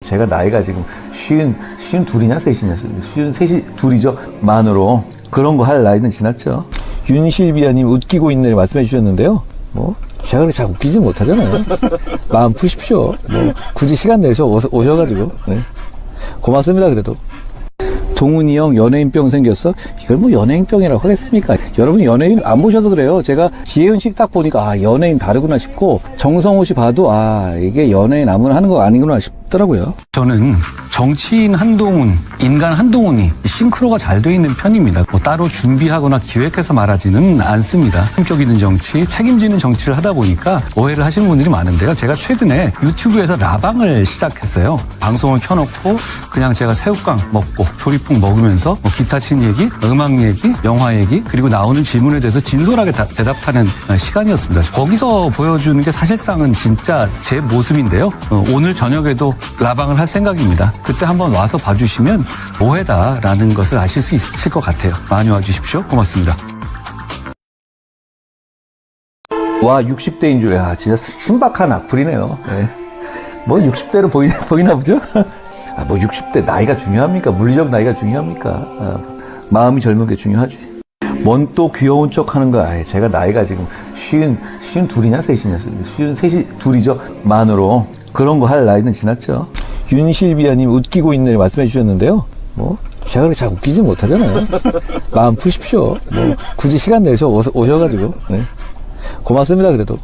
제가 나이가 지금 쉬운 둘이냐 셋이냐 쉬운 셋이 둘이죠. 만으로 그런 거 할 나이는 지났죠. 윤실비아님 웃기고 있네 말씀해 주셨는데요. 뭐 제가 그렇게 잘 웃기지 못하잖아요. 마음 푸십시오. 뭐 굳이 시간 내서 오셔가지고 네. 고맙습니다. 그래도 동훈이 형 연예인병 생겼어? 이걸 뭐 연예인병이라고 하겠습니까? 여러분 연예인 안 보셔서 그래요. 제가 지혜은 씨 딱 보니까 아 연예인 다르구나 싶고 정성호 씨 봐도 아 이게 연예인 아무나 하는 거 아니구나 싶더라고요. 저는 정치인 한동훈, 인간 한동훈이 싱크로가 잘 돼 있는 편입니다. 뭐 따로 준비하거나 기획해서 말하지는 않습니다. 품격 있는 정치, 책임지는 정치를 하다 보니까 오해를 하시는 분들이 많은데요. 제가 최근에 유튜브에서 라방을 시작했어요. 방송을 켜놓고 그냥 제가 새우깡 먹고 조리풍 먹으면서 뭐 기타 친 얘기, 음악 얘기, 영화 얘기 그리고 나오는 질문에 대해서 진솔하게 대답하는 시간이었습니다. 거기서 보여주는 게 사실상은 진짜 제 모습인데요. 오늘 저녁에도 라방을 할 생각입니다. 그때 한번 와서 봐주시면 오해다라는 것을 아실 수 있을 것 같아요. 많이 와주십시오. 고맙습니다. 와 60대인 줄, 야 진짜 신박한 악플이네요. 네. 뭐 60대로 보이나 보죠? 아, 뭐 60대 나이가 중요합니까? 물리적 나이가 중요합니까? 아, 마음이 젊은 게 중요하지. 뭔 또 귀여운 척 하는 거야. 아, 제가 나이가 지금 쉬운 둘이냐 셋이냐 쉬운 셋이 둘이죠. 만으로 그런 거 할 나이는 지났죠. 윤실비아님 웃기고 있네 말씀해 주셨는데요. 뭐 제가 그렇게 잘 웃기지 못하잖아요. 마음 푸십시오. 뭐 굳이 시간 내서 오셔가지고 네. 고맙습니다. 그래도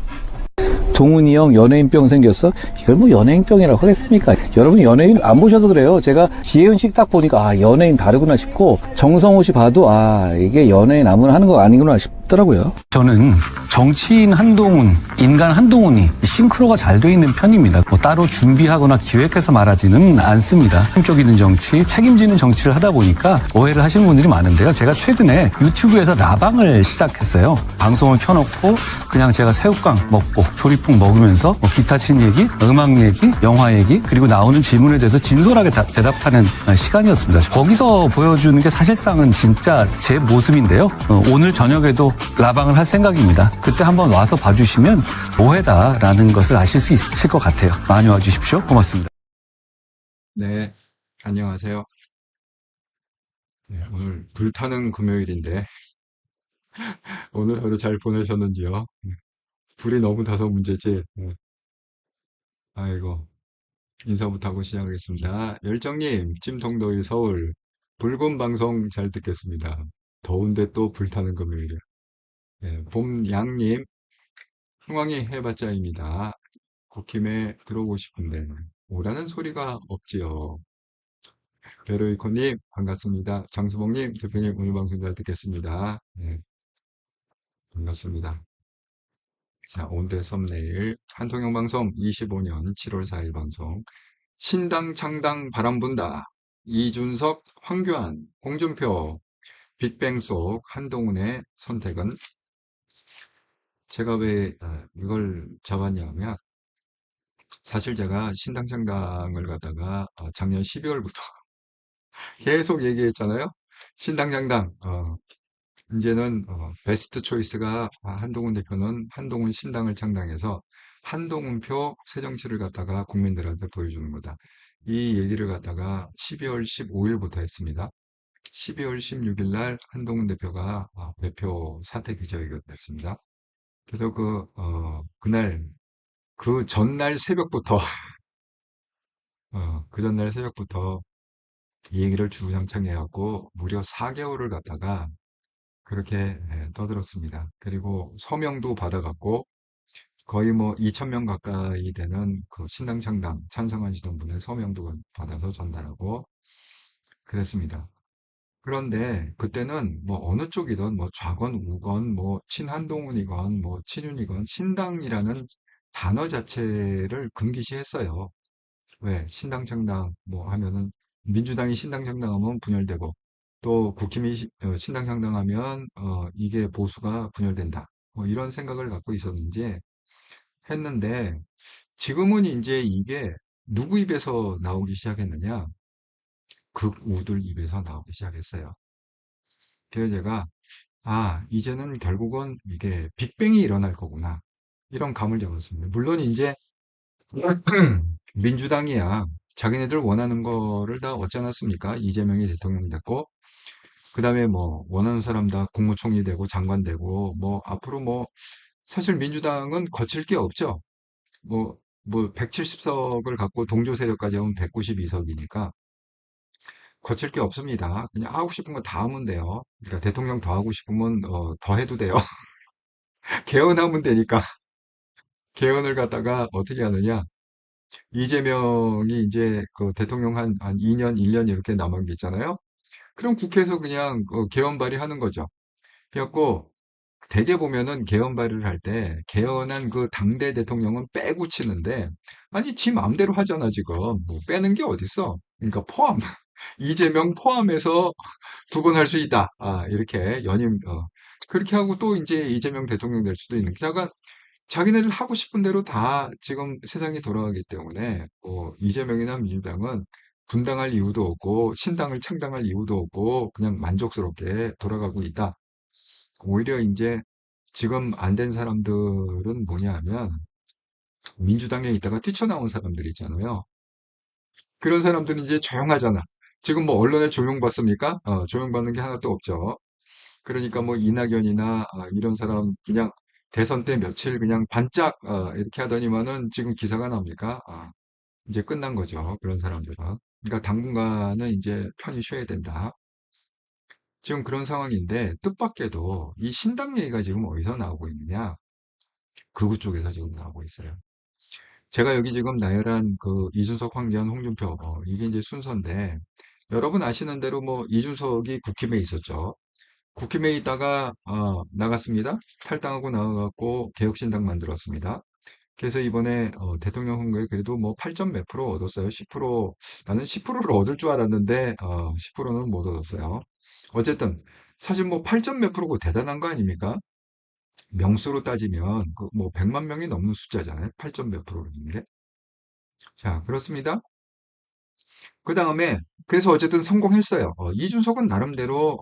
동훈이 형 연예인병 생겼어? 이걸 뭐 연예인병이라고 하겠습니까? 여러분 연예인 안 보셔서 그래요. 제가 지혜은 씨 딱 보니까 아 연예인 다르구나 싶고 정성호 씨 봐도 아 이게 연예인 아무나 하는 거 아니구나 싶더라고요. 저는 정치인 한동훈, 인간 한동훈이 싱크로가 잘 돼 있는 편입니다. 뭐 따로 준비하거나 기획해서 말하지는 않습니다. 품격 있는 정치, 책임지는 정치를 하다 보니까 오해를 하시는 분들이 많은데요. 제가 최근에 유튜브에서 라방을 시작했어요. 방송을 켜놓고 그냥 제가 새우깡 먹고 조리풍 먹으면서 뭐 기타 친 얘기, 음악 얘기, 영화 얘기 그리고 나오는 질문에 대해서 진솔하게 대답하는 시간이었습니다. 거기서 보여주는 게 사실상은 진짜 제 모습인데요. 오늘 저녁에도 라방을 할 생각입니다. 그때 한번 와서 봐주시면 오해다라는 것을 아실 수 있을 것 같아요. 많이 와주십시오. 고맙습니다. 네, 안녕하세요. 네, 오늘 불타는 금요일인데, 오늘 하루 잘 보내셨는지요? 불이 너무 타서 문제지. 아이고, 인사부터 하고 시작하겠습니다. 열정님, 찜통더위 서울, 붉은 방송 잘 듣겠습니다. 더운데 또 불타는 금요일이요. 네, 봄양님, 흥왕이 해봤자입니다. 국힘에 들어오고 싶은데, 오라는 소리가 없지요. 베로이코님, 반갑습니다. 장수봉님, 대표님, 오늘 방송 잘 듣겠습니다. 네, 반갑습니다. 자, 오늘의 썸네일. 한통영 방송 25년 7월 4일 방송. 신당 창당 바람 분다. 이준석, 황교안, 홍준표, 빅뱅 속 한동훈의 선택은 제가 왜 이걸 잡았냐면 사실 제가 신당 창당을 갖다가 작년 12월부터 계속 얘기했잖아요. 신당 창당. 이제는 베스트 초이스가 한동훈 대표는 한동훈 신당을 창당해서 한동훈표 새정치를 갖다가 국민들한테 보여주는 거다. 이 얘기를 갖다가 12월 15일부터 했습니다. 12월 16일 날 한동훈 대표가 대표 사퇴 기자회견을 했습니다. 그래서 그날, 그 전날 새벽부터, 그 전날 새벽부터 이 얘기를 주구장창 해갖고 무려 4개월을 갖다가 그렇게 떠들었습니다. 그리고 서명도 받아갔고 거의 뭐 2,000명 가까이 되는 그 신당 창당 찬성하시던 분의 서명도 받아서 전달하고 그랬습니다. 그런데 그때는 뭐 어느 쪽이든 뭐 좌건 우건 뭐 친한동훈이건 뭐 친윤이건 신당이라는 단어 자체를 금기시했어요. 왜? 신당 창당 뭐 하면은 민주당이 신당 창당하면 분열되고 또 국힘이 신당 창당하면 이게 보수가 분열된다. 뭐 이런 생각을 갖고 있었는지 했는데 지금은 이제 이게 누구 입에서 나오기 시작했느냐? 극우들 입에서 나오기 시작했어요. 그래서 제가 이제는 결국은 이게 빅뱅이 일어날 거구나. 이런 감을 잡았습니다. 물론 이제 민주당이야. 자기네들 원하는 거를 다 얻지 않았습니까? 이재명이 대통령 됐고, 그 다음에 뭐, 원하는 사람 다 국무총리 되고, 장관 되고, 뭐, 앞으로 뭐, 사실 민주당은 거칠 게 없죠. 뭐, 170석을 갖고 동조 세력까지 하면 192석이니까, 거칠 게 없습니다. 그냥 하고 싶은 거 다 하면 돼요. 그러니까 대통령 더 하고 싶으면, 더 해도 돼요. 개헌하면 되니까. 개헌을 갖다가 어떻게 하느냐. 이재명이 이제 그 대통령 한 2년, 1년 이렇게 남은 게 있잖아요. 그럼 국회에서 그냥 개헌 발의하는 거죠. 그래갖고 대개 보면은 개헌 발의를 할 때 개헌한 그 당대 대통령은 빼고 치는데 아니 지 마음대로 하잖아 지금. 뭐 빼는 게 어딨어. 그러니까 포함 이재명 포함해서 두 번 할 수 있다. 아 이렇게 연임 그렇게 하고 또 이제 이재명 대통령 될 수도 있는. 자가 자기네들 하고 싶은 대로 다 지금 세상이 돌아가기 때문에 이재명이나 민주당은 분당할 이유도 없고 신당을 창당할 이유도 없고 그냥 만족스럽게 돌아가고 있다. 오히려 이제 지금 안 된 사람들은 뭐냐 하면 민주당에 있다가 뛰쳐나온 사람들 있잖아요. 그런 사람들은 이제 조용하잖아. 지금 뭐 언론에 조명받습니까? 조명받는 게 하나도 없죠. 그러니까 뭐 이낙연이나 이런 사람 그냥 대선 때 며칠 그냥 반짝 이렇게 하더니만은 지금 기사가 납니까? 이제 끝난 거죠. 그런 사람들은. 그러니까 당분간은 이제 편히 쉬어야 된다. 지금 그런 상황인데 뜻밖에도 이 신당 얘기가 지금 어디서 나오고 있느냐? 극우 쪽에서 지금 나오고 있어요. 제가 여기 지금 나열한 그 이준석, 황교안, 홍준표 이게 이제 순서인데 여러분 아시는 대로 뭐 이준석이 국힘에 있었죠. 국힘에 있다가 나갔습니다. 탈당하고 나와갖고 개혁신당 만들었습니다. 그래서 이번에 대통령 선거에 그래도 뭐 8점 몇 프로 얻었어요. 10%. 나는 10%를 얻을 줄 알았는데 10%는 못 얻었어요. 어쨌든 사실 뭐 8점 몇 프로고 대단한 거 아닙니까? 명수로 따지면 그뭐 100만 명이 넘는 숫자잖아요. 8점 몇 프로라는 게. 자, 그렇습니다. 그 다음에 그래서 어쨌든 성공했어요. 이준석은 나름대로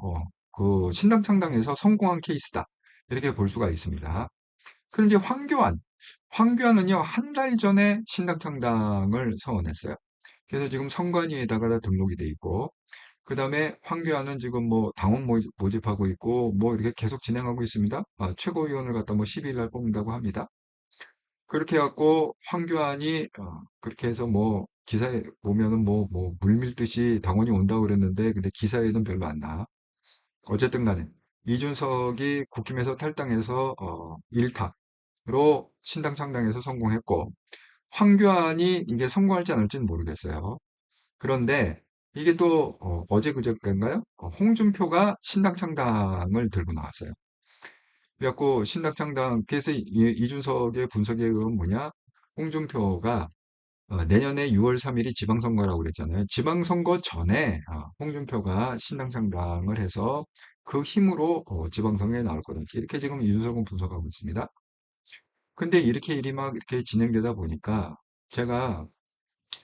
그 신당 창당에서 성공한 케이스다. 이렇게 볼 수가 있습니다. 그런데 황교안은요, 한 달 전에 신당 창당을 선언했어요. 그래서 지금 선관위에다가 다 등록이 돼 있고, 그 다음에 황교안은 지금 뭐 당원 모집하고 있고, 뭐 이렇게 계속 진행하고 있습니다. 최고위원을 갖다 뭐 12일 날 뽑는다고 합니다. 그렇게 해갖고 황교안이 그렇게 해서 뭐 기사에 보면은 뭐 물밀듯이 당원이 온다고 그랬는데, 근데 기사에는 별로 안 나. 어쨌든 간에 이준석이 국힘에서 탈당해서 일탁으로 신당 창당에서 성공했고 황교안이 이게 성공할지 안 할지는 모르겠어요. 그런데 이게 또 어제 그저께인가요? 홍준표가 신당 창당을 들고 나왔어요. 그래갖고 신당 창당 그래서 이준석의 분석에 의하면 뭐냐? 홍준표가 내년에 6월 3일이 지방선거라고 그랬잖아요. 지방선거 전에 홍준표가 신당 창당을 해서 그 힘으로 지방선거에 나올 거다. 이렇게 지금 이준석은 분석하고 있습니다. 근데 이렇게 일이 막 이렇게 진행되다 보니까 제가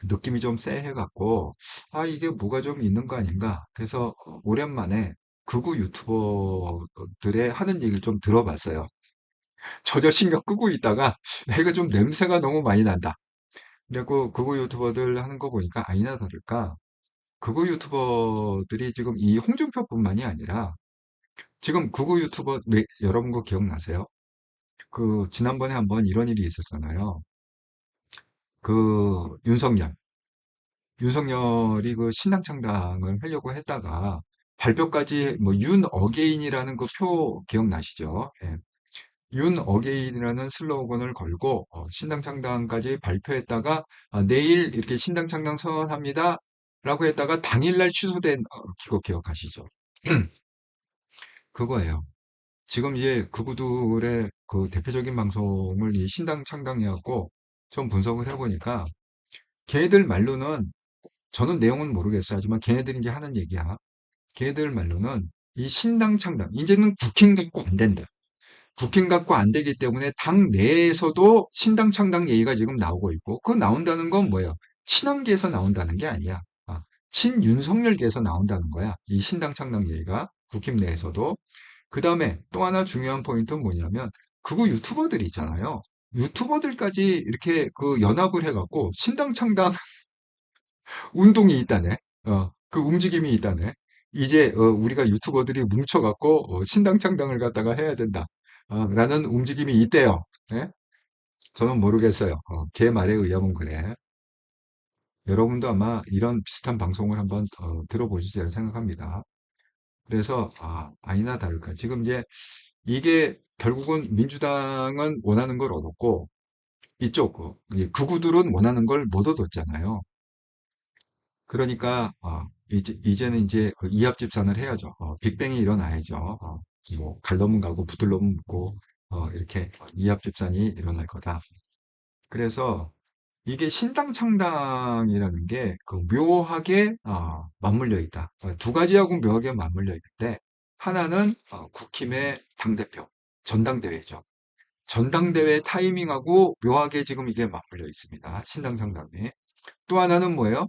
느낌이 좀 쎄해갖고 이게 뭐가 좀 있는 거 아닌가. 그래서 오랜만에 극우 유튜버들의 하는 얘기를 좀 들어봤어요. 전혀 신경 끄고 있다가 이거 좀 냄새가 너무 많이 난다. 그래갖고 극우 유튜버들 하는 거 보니까 아니나 다를까 극우 유튜버들이 지금 이 홍준표뿐만이 아니라 지금 극우 유튜버 여러분 거 기억나세요? 그 지난번에 한번 이런 일이 있었잖아요. 그 윤석열이 그 신당 창당을 하려고 했다가 발표까지 뭐 윤 어게인이라는 그 표 기억나시죠? 예. 윤 어게인이라는 슬로건을 걸고 신당 창당까지 발표했다가 내일 이렇게 신당 창당 선언합니다. 라고 했다가 당일날 취소된 그거 기억하시죠? 그거예요. 지금 이제 그분들의 그 대표적인 방송을 이 신당 창당해갖고 좀 분석을 해보니까 걔네들 말로는 저는 내용은 모르겠어요. 하지만 걔네들이 이제 하는 얘기야. 걔네들 말로는 이 신당 창당 이제는 국힘 갖고 안 된다. 국힘 갖고 안 되기 때문에 당 내에서도 신당 창당 얘기가 지금 나오고 있고 그 나온다는 건 뭐예요? 친한계에서 나온다는 게 아니야. 친윤석열계에서 나온다는 거야. 이 신당 창당 얘기가 국힘 내에서도. 그 다음에 또 하나 중요한 포인트는 뭐냐면 그거 유튜버들이 있잖아요. 유튜버들까지 이렇게 그 연합을 해갖고 신당 창당 운동이 있다네. 그 움직임이 있다네. 이제 우리가 유튜버들이 뭉쳐갖고 신당 창당을 갖다가 해야 된다. 라는 움직임이 있대요. 예? 저는 모르겠어요. 걔 말에 의하면 그래. 여러분도 아마 이런 비슷한 방송을 한번 들어보시지 않을 생각합니다. 그래서 아니나 다를까. 지금 이제 이게 결국은 민주당은 원하는 걸 얻었고 이쪽 극우들은 원하는 걸 못 얻었잖아요. 그러니까 이제는 이제 그 이합집산을 해야죠. 빅뱅이 일어나야죠. 뭐 갈 놈은 가고 붙을 놈은 붙고 이렇게 이합집산이 일어날 거다. 그래서 이게 신당 창당이라는 게 그 묘하게 맞물려 있다. 두 가지하고 묘하게 맞물려 있는데 하나는 국힘의 당대표 전당대회죠. 전당대회 타이밍하고 묘하게 지금 이게 맞물려 있습니다. 신당 창당이. 또 하나는 뭐예요?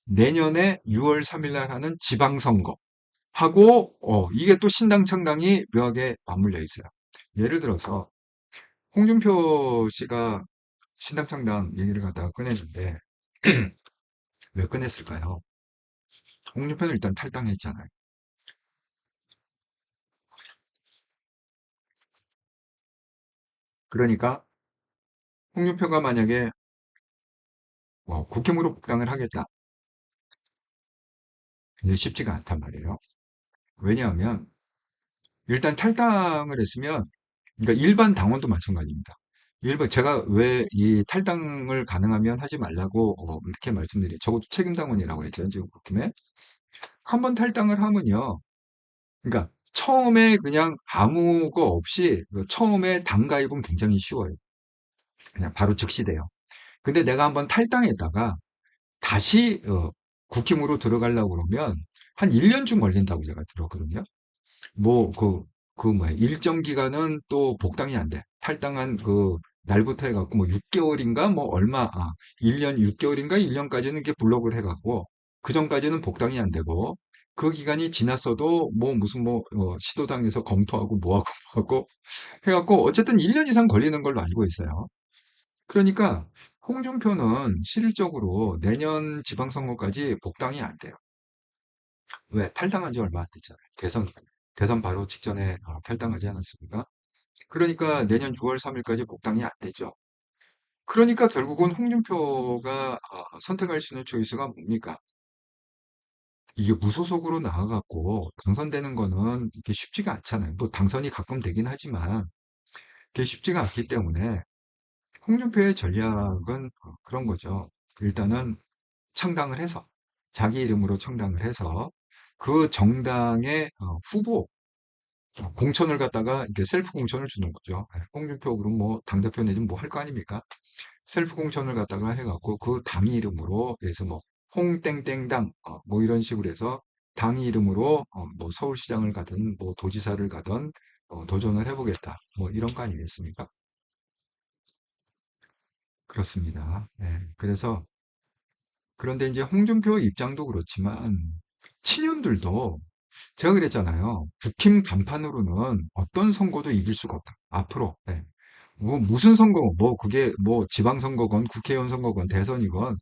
내년에 6월 3일 날 하는 지방선거 하고 이게 또 신당 창당이 묘하게 맞물려 있어요. 예를 들어서 홍준표 씨가 신당 창당 얘기를 갖다가 꺼냈는데 왜 꺼냈을까요? 홍준표는 일단 탈당했잖아요. 그러니까 홍준표가 만약에 국힘으로 복당을 하겠다. 이제 쉽지가 않단 말이에요. 왜냐하면 일단 탈당을 했으면 그러니까 일반 당원도 마찬가지입니다. 일반 제가 왜 이 탈당을 가능하면 하지 말라고 이렇게 말씀드려요. 적어도 책임 당원이라고 했죠. 지금 국힘에 한 번 탈당을 하면요. 그러니까 처음에 그냥 아무 거 없이 그 처음에 당 가입은 굉장히 쉬워요. 그냥 바로 즉시돼요. 근데 내가 한번 탈당했다가 다시 국힘으로 들어가려고 그러면 한 1년쯤 걸린다고 제가 들었거든요. 뭐, 뭐야, 일정 기간은 또 복당이 안 돼. 탈당한 그 날부터 해갖고 뭐 6개월인가 뭐 얼마, 1년 6개월인가 1년까지는 이렇게 블록을 해갖고 그 전까지는 복당이 안 되고 그 기간이 지났어도 뭐 무슨 뭐 시도당에서 검토하고 뭐하고 뭐하고 해갖고 어쨌든 1년 이상 걸리는 걸로 알고 있어요. 그러니까 홍준표는 실질적으로 내년 지방선거까지 복당이 안 돼요. 왜? 탈당한 지 얼마 안 됐잖아요. 대선 바로 직전에 탈당하지 않았습니까? 그러니까 내년 6월 3일까지 복당이 안 되죠. 그러니까 결국은 홍준표가 선택할 수 있는 초이스가 뭡니까? 이게 무소속으로 나와갖고 당선되는 거는 이게 쉽지가 않잖아요. 뭐 당선이 가끔 되긴 하지만 그게 쉽지가 않기 때문에 홍준표의 전략은 그런 거죠. 일단은 창당을 해서 자기 이름으로 창당을 해서 그 정당의 후보 공천을 갖다가 이렇게 셀프 공천을 주는 거죠. 홍준표 그럼 뭐 당대표 내지는 뭐 할 거 아닙니까? 셀프 공천을 갖다가 해갖고 그 당 이름으로 그래서 뭐 홍땡땡당 뭐 이런 식으로 해서 당 이름으로 뭐 서울시장을 가든 뭐 도지사를 가든 도전을 해보겠다. 뭐 이런 거 아니겠습니까? 그렇습니다. 네, 그래서 그런데 이제 홍준표 입장도 그렇지만 친윤들도 제가 그랬잖아요. 국힘 간판으로는 어떤 선거도 이길 수가 없다. 앞으로. 네. 뭐 무슨 선거, 뭐 그게 뭐 지방선거건 국회의원 선거건 대선이건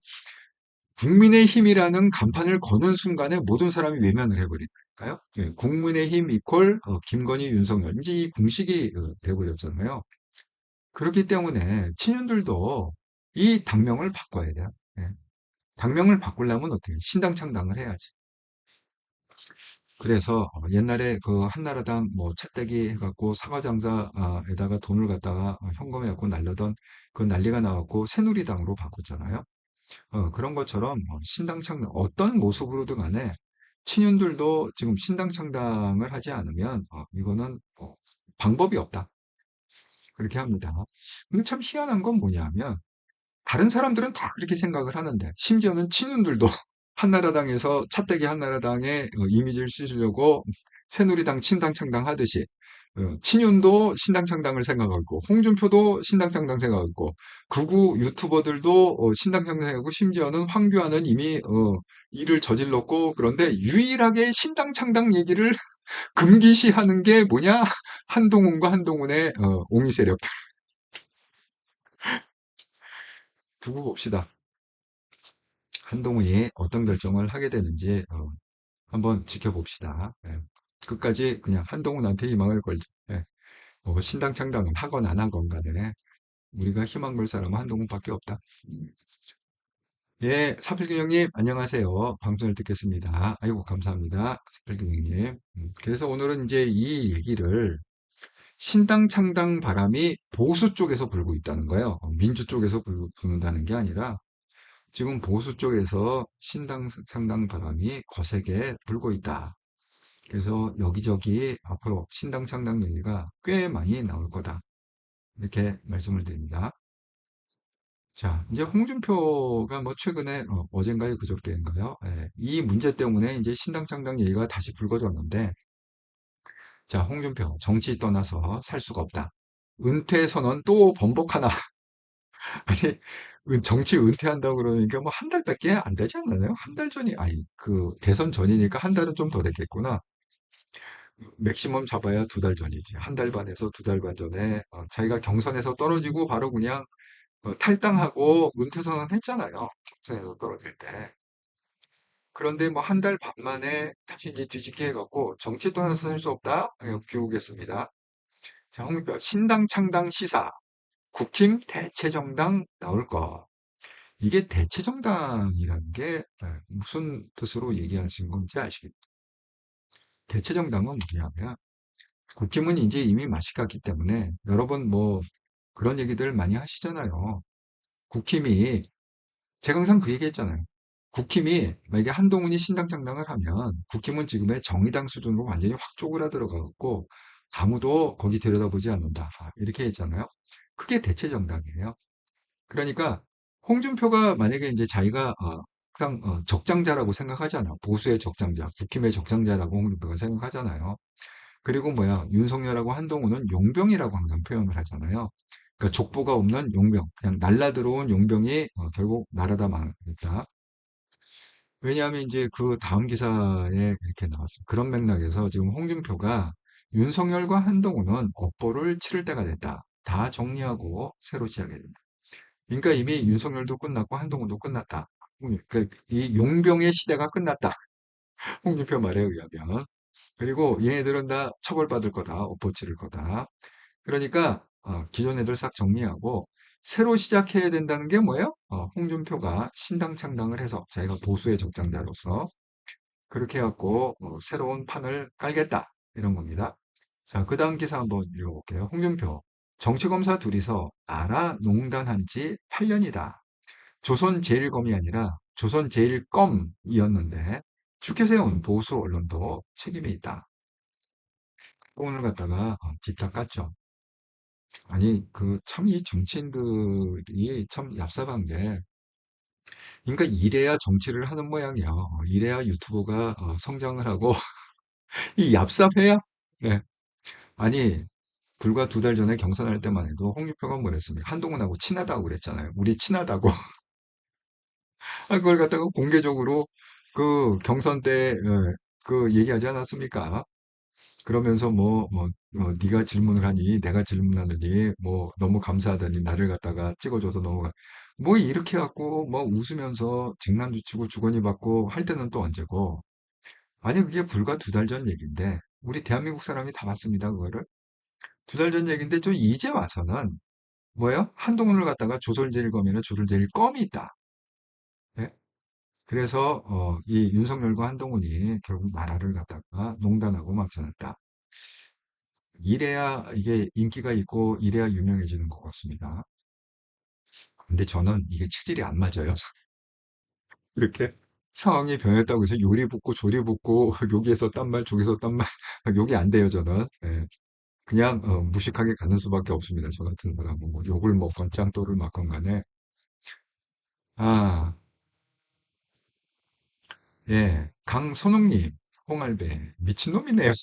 국민의힘이라는 간판을 거는 순간에 모든 사람이 외면을 해버리니까요. 예, 국민의힘 이퀄 김건희 윤석열 이제 이 공식이 돼버렸잖아요. 그렇기 때문에 친윤들도 이 당명을 바꿔야 돼요. 예. 당명을 바꾸려면 어떻게 신당 창당을 해야지. 그래서 옛날에 그 한나라당 뭐 채떼기 해갖고 사과장사에다가 돈을 갖다가 현금해갖고 날려던 그 난리가 나왔고 새누리당으로 바꿨잖아요. 그런 것처럼 신당 창당 어떤 모습으로든 간에 친윤들도 지금 신당 창당을 하지 않으면 이거는 방법이 없다. 그렇게 합니다. 근데 참 희한한 건 뭐냐면 다른 사람들은 다 그렇게 생각을 하는데 심지어는 친윤들도 한나라당에서 차떼기 한나라당의 이미지를 씌우려고 새누리당 신당 창당 하듯이 친윤도 신당 창당을 생각하고 홍준표도 신당 창당 생각하고 극우 유튜버들도 신당 창당 생각하고 심지어는 황교안은 이미 일을 저질렀고 그런데 유일하게 신당 창당 얘기를 금기시하는 게 뭐냐? 한동훈과 한동훈의 옹의 세력들. 두고 봅시다. 한동훈이 어떤 결정을 하게 되는지 한번 지켜봅시다. 예. 끝까지 그냥 한동훈한테 희망을 걸죠. 예. 뭐 신당 창당은 하건 안 하건 간에 우리가 희망 걸 사람은 한동훈밖에 없다. 예, 사필균 형님, 안녕하세요. 방송을 듣겠습니다. 아이고, 감사합니다. 사필균 형님. 그래서 오늘은 이제 이 얘기를 신당 창당 바람이 보수 쪽에서 불고 있다는 거예요. 민주 쪽에서 부는다는 게 아니라 지금 보수 쪽에서 신당 창당 바람이 거세게 불고 있다. 그래서 여기저기 앞으로 신당 창당 얘기가 꽤 많이 나올 거다. 이렇게 말씀을 드립니다. 자, 이제 홍준표가 뭐 최근에 어젠가요 그저께인가요? 예, 이 문제 때문에 이제 신당 창당 얘기가 다시 불거졌는데, 자, 홍준표 정치 떠나서 살 수가 없다. 은퇴 선언 또 번복하나? 아니, 정치 은퇴한다고 그러니까 뭐 한 달밖에 안 되지 않나요? 한 달 전이 아니 그 대선 전이니까 한 달은 좀 더 됐겠구나. 맥시멈 잡아야 두 달 전이지. 한 달 반에서 두 달 반 전에 자기가 경선에서 떨어지고 바로 그냥 탈당하고 은퇴 선언 했잖아요. 경선에서 떨어질 때. 그런데 뭐 한 달 반 만에 다시 이제 뒤집게 해갖고 정치 떠나서 살 수 없다? 비우겠습니다. 자, 홍준표 신당 창당 시사 국힘 대체정당 나올 것. 이게 대체정당이라는 게 무슨 뜻으로 얘기하신 건지 아시겠죠? 대체정당은 뭐냐면 국힘은 이제 이미 맛이 갔기 때문에 여러분 뭐 그런 얘기들 많이 하시잖아요. 국힘이 제가 항상 그 얘기했잖아요. 국힘이 만약에 한동훈이 신당창당을 하면 국힘은 지금의 정의당 수준으로 완전히 확 쪼그라들어가고 아무도 거기 들여다보지 않는다. 이렇게 했잖아요. 그게 대체정당이에요. 그러니까 홍준표가 만약에 이제 자기가 항상 적장자라고 생각하잖아. 보수의 적장자, 국힘의 적장자라고 홍준표가 생각하잖아요. 그리고 뭐야 윤석열하고 한동훈은 용병이라고 항상 표현을 하잖아요. 그러니까 족보가 없는 용병, 그냥 날라 들어온 용병이 결국 나라다 망했다. 왜냐하면 이제 그 다음 기사에 이렇게 나왔습니다. 그런 맥락에서 지금 홍준표가 윤석열과 한동훈은 업보를 치를 때가 됐다. 다 정리하고 새로 시작해야 된다. 그러니까 이미 윤석열도 끝났고 한동훈도 끝났다. 그러니까 이 용병의 시대가 끝났다. 홍준표 말에 의하면. 그리고 얘네들은 다 처벌받을 거다. 업보 치를 거다. 그러니까 기존 애들 싹 정리하고 새로 시작해야 된다는 게 뭐예요? 홍준표가 신당 창당을 해서 자기가 보수의 적장자로서 그렇게 해갖고 새로운 판을 깔겠다 이런 겁니다. 자, 그 다음 기사 한번 읽어볼게요. 홍준표 정치검사 둘이서 나라 농단한 지 8년이다. 조선제일검이 아니라 조선제일검이었는데 죽게 세운 보수 언론도 책임이 있다. 오늘 갖다가 뒷탁 깠죠. 아니 그 참 이 정치인들이 참 얍삽한 게 그러니까 이래야 정치를 하는 모양이야. 이래야 유튜버가 성장을 하고 이 얍삽해야. 네. 아니 불과 두 달 전에 경선할 때만 해도 홍준표가 뭐랬습니까? 한동훈하고 친하다고 그랬잖아요. 우리 친하다고. 그걸 갖다가 공개적으로 그 경선 때 그 얘기하지 않았습니까? 그러면서 네가 질문을 하니 내가 질문하느니 뭐 너무 감사하다니 나를 갖다가 찍어줘서 뭐 이렇게 갖고 뭐 웃으면서 장난도 치고 주거니 받고 할 때는 또 언제고 아니 그게 불과 두 달 전 얘기인데 우리 대한민국 사람이 다 봤습니다 그거를 두 달 전 얘기인데 저 이제 와서는 뭐예요? 한동훈을 갖다가 조선제일검이나 조선제일검이 있다. 예? 그래서 이 윤석열과 한동훈이 결국 나라를 갖다가 농단하고 막혀냈다. 이래야 이게 인기가 있고 이래야 유명해지는 것 같습니다. 근데 저는 이게 체질이 안 맞아요. 이렇게 상황이 변했다고 해서 요리 붙고 조리 붙고 여기에서 딴 말 저기서 딴 말 욕이 안 돼요 저는. 예. 그냥 무식하게 가는 수밖에 없습니다. 저 같은 사람은 뭐 욕을 먹건 짱또를 맞건 간에 아, 예. 강선웅님 홍알배 미친놈이네요.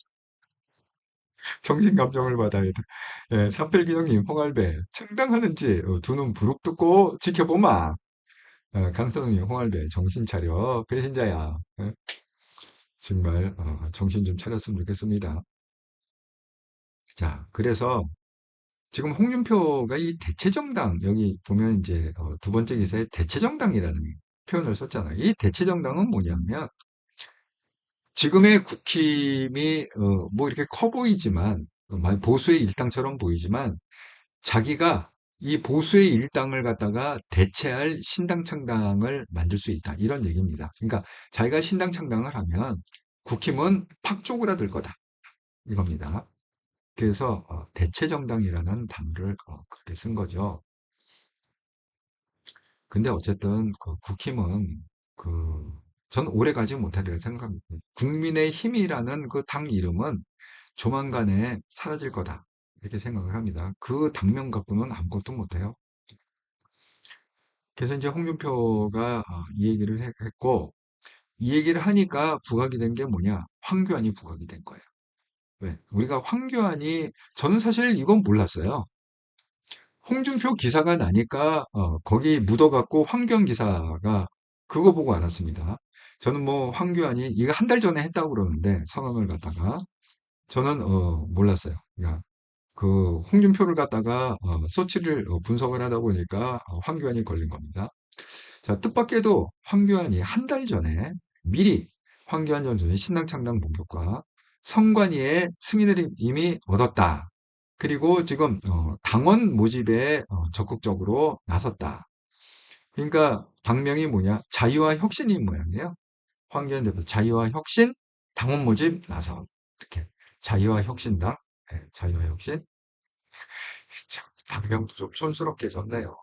정신 감정을 받아야 돼. 예, 삼필기형님 홍알배 청당하는지 두 눈 부릅뜨고 지켜보마. 강선웅님 홍알배 정신 차려 배신자야. 예? 정말 정신 좀 차렸으면 좋겠습니다. 자, 그래서 지금 홍준표가 이 대체정당 여기 보면 이제 두 번째 기사에 대체정당이라는 표현을 썼잖아요. 이 대체정당은 뭐냐면 지금의 국힘이 뭐 이렇게 커 보이지만 많이 보수의 일당처럼 보이지만 자기가 이 보수의 일당을 갖다가 대체할 신당 창당을 만들 수 있다. 이런 얘기입니다. 그러니까 자기가 신당 창당을 하면 국힘은 팍 쪼그라들 거다. 이겁니다. 그래서 대체정당이라는 단어를 그렇게 쓴 거죠. 근데 어쨌든 그 국힘은 그 전 오래 가지 못하리라 생각합니다. 국민의 힘이라는 그 당 이름은 조만간에 사라질 거다. 이렇게 생각을 합니다. 그 당명 갖고는 아무것도 못해요. 그래서 이제 홍준표가 이 얘기를 했고, 이 얘기를 하니까 부각이 된 게 뭐냐? 황교안이 부각이 된 거예요. 왜? 우리가 황교안이, 저는 사실 이건 몰랐어요. 홍준표 기사가 나니까, 거기 묻어갖고 황교안 기사가 그거 보고 알았습니다. 저는 뭐 황교안이, 이거 한 달 전에 했다고 그러는데, 상황을 갖다가, 저는, 몰랐어요. 그러니까 그 홍준표를 갖다가 서치를 분석을 하다 보니까 황교안이 걸린 겁니다. 자, 뜻밖에도 황교안이 한 달 전에 미리 황교안 전 총리 신당 창당 본격과 선관위의 승인을 이미 얻었다. 그리고 지금 당원 모집에 적극적으로 나섰다. 그러니까 당명이 뭐냐? 자유와 혁신인 모양이에요. 황교안 대표 자유와 혁신 당원 모집 나서 이렇게 자유와 혁신당, 네, 자유와 혁신. 참, 당명도 좀 촌스럽게 졌네요.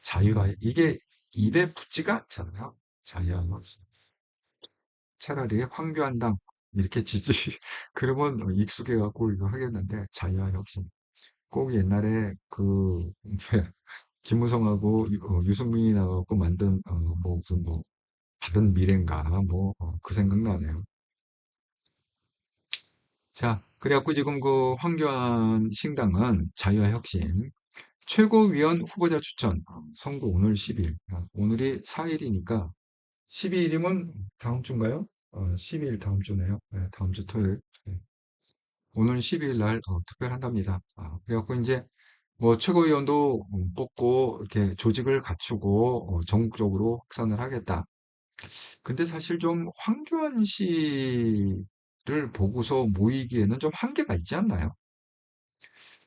자유와 이게 입에 붙지가 않잖아요. 자유와 혁신. 차라리 황교안당 이렇게 지지 그러면 익숙해갖고 이거 하겠는데 자유와 혁신. 꼭 옛날에 그 김무성하고 유승민이 나와갖고 만든 뭐 무슨 뭐 다른 미래인가 뭐 그 생각나네요. 자, 그래갖고 지금 그 황교안 신당은 자유와 혁신 최고위원 후보자 추천 선거 오늘 10일 오늘이 4일이니까 12일이면 다음 주인가요? 12일 다음 주네요. 네, 다음 주 토요일. 네. 오늘 12일 날 투표를 한답니다. 그래갖고 이제 뭐 최고위원도 뽑고 이렇게 조직을 갖추고 전국적으로 확산을 하겠다. 근데 사실 좀 황교안 씨를 보고서 모이기에는 좀 한계가 있지 않나요?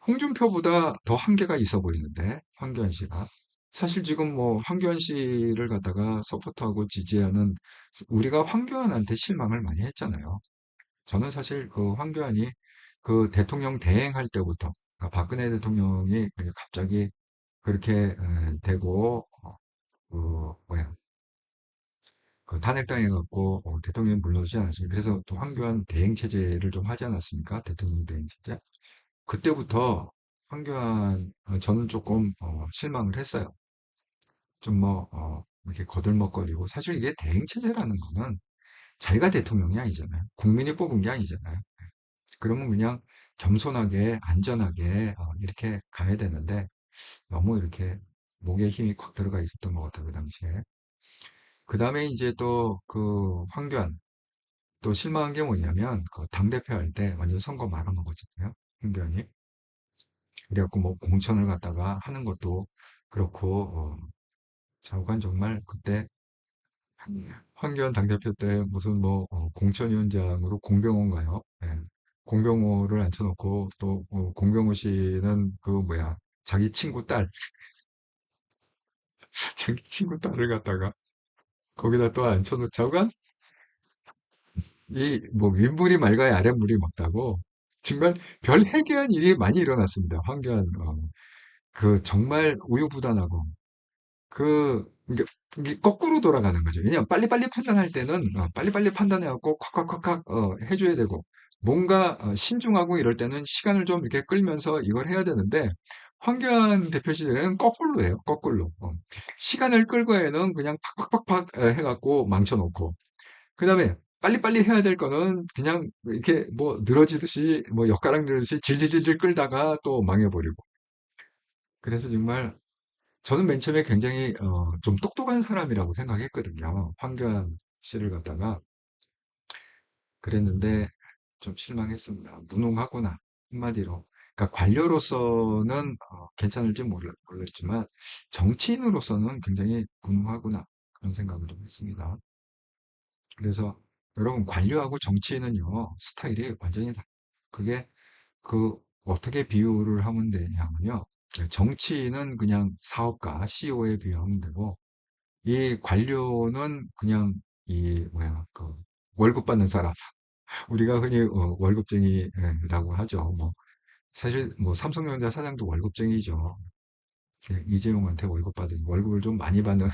홍준표보다 더 한계가 있어 보이는데 황교안 씨가 사실 지금 뭐 황교안 씨를 갖다가 서포트하고 지지하는 우리가 황교안한테 실망을 많이 했잖아요. 저는 사실 그 황교안이 그 대통령 대행할 때부터 그러니까 박근혜 대통령이 갑자기 그렇게 되고 그 뭐야 그 탄핵당해갖고 대통령이 물러서지 않았습니까? 그래서 또 황교안 대행 체제를 좀 하지 않았습니까? 대통령 대행 체제. 그때부터 황교안 저는 조금 실망을 했어요. 좀 뭐 이렇게 거들먹거리고 사실 이게 대행 체제라는 거는 자기가 대통령이 아니잖아요. 국민이 뽑은 게 아니잖아요. 그러면 그냥 겸손하게 안전하게 이렇게 가야 되는데 너무 이렇게 목에 힘이 콱 들어가 있었던 것 같아요, 그 당시에. 그 다음에 이제 또 그 황교안 또 실망한 게 뭐냐면 그 당대표 할 때 완전 선거 말아먹었잖아요, 황교안이. 그래갖고 뭐 공천을 갖다가 하는 것도 그렇고 좌우간 정말 그때 황교안 당대표 때 무슨 뭐 공천위원장으로 공병호인가요? 예. 공병호를 앉혀놓고 또 공병호 씨는 그 뭐야 자기 친구 딸 자기 친구 딸을 갖다가 거기다 또 앉혀놓 좌우간 이 뭐 윗물이 맑아야 아랫물이 맑다고 정말 별 해괴한 일이 많이 일어났습니다. 황교안 그 정말 우유부단하고 이게 거꾸로 돌아가는 거죠. 왜냐면 빨리빨리 판단할 때는 빨리빨리 판단해갖고 콱콱콱콱 해줘야 되고 뭔가 신중하고 이럴 때는 시간을 좀 이렇게 끌면서 이걸 해야 되는데 황교안 대표 시절에는 거꾸로예요. 거꾸로. 시간을 끌고 에는 그냥 팍팍팍팍 해갖고 망쳐놓고 그 다음에 빨리빨리 해야 될 거는 그냥 이렇게 뭐 늘어지듯이 뭐 엿가락 늘듯이 질질질질 끌다가 또 망해버리고 그래서 정말 저는 맨 처음에 굉장히 좀 똑똑한 사람이라고 생각했거든요. 황교안 씨를 갖다가 그랬는데 좀 실망했습니다. 무능하구나 한마디로. 그러니까 관료로서는 괜찮을지 몰랐지만 정치인으로서는 굉장히 무능하구나 그런 생각을 좀 했습니다. 그래서 여러분 관료하고 정치인은요 스타일이 완전히 그게 그 어떻게 비유를 하면 되냐면요. 정치인은 그냥 사업가, CEO에 비유하면 되고, 이 관료는 그냥 이 뭐야 그 월급 받는 사람. 우리가 흔히 월급쟁이라고 하죠. 뭐 사실 뭐 삼성전자 사장도 월급쟁이죠. 이재용한테 월급을 좀 많이 받는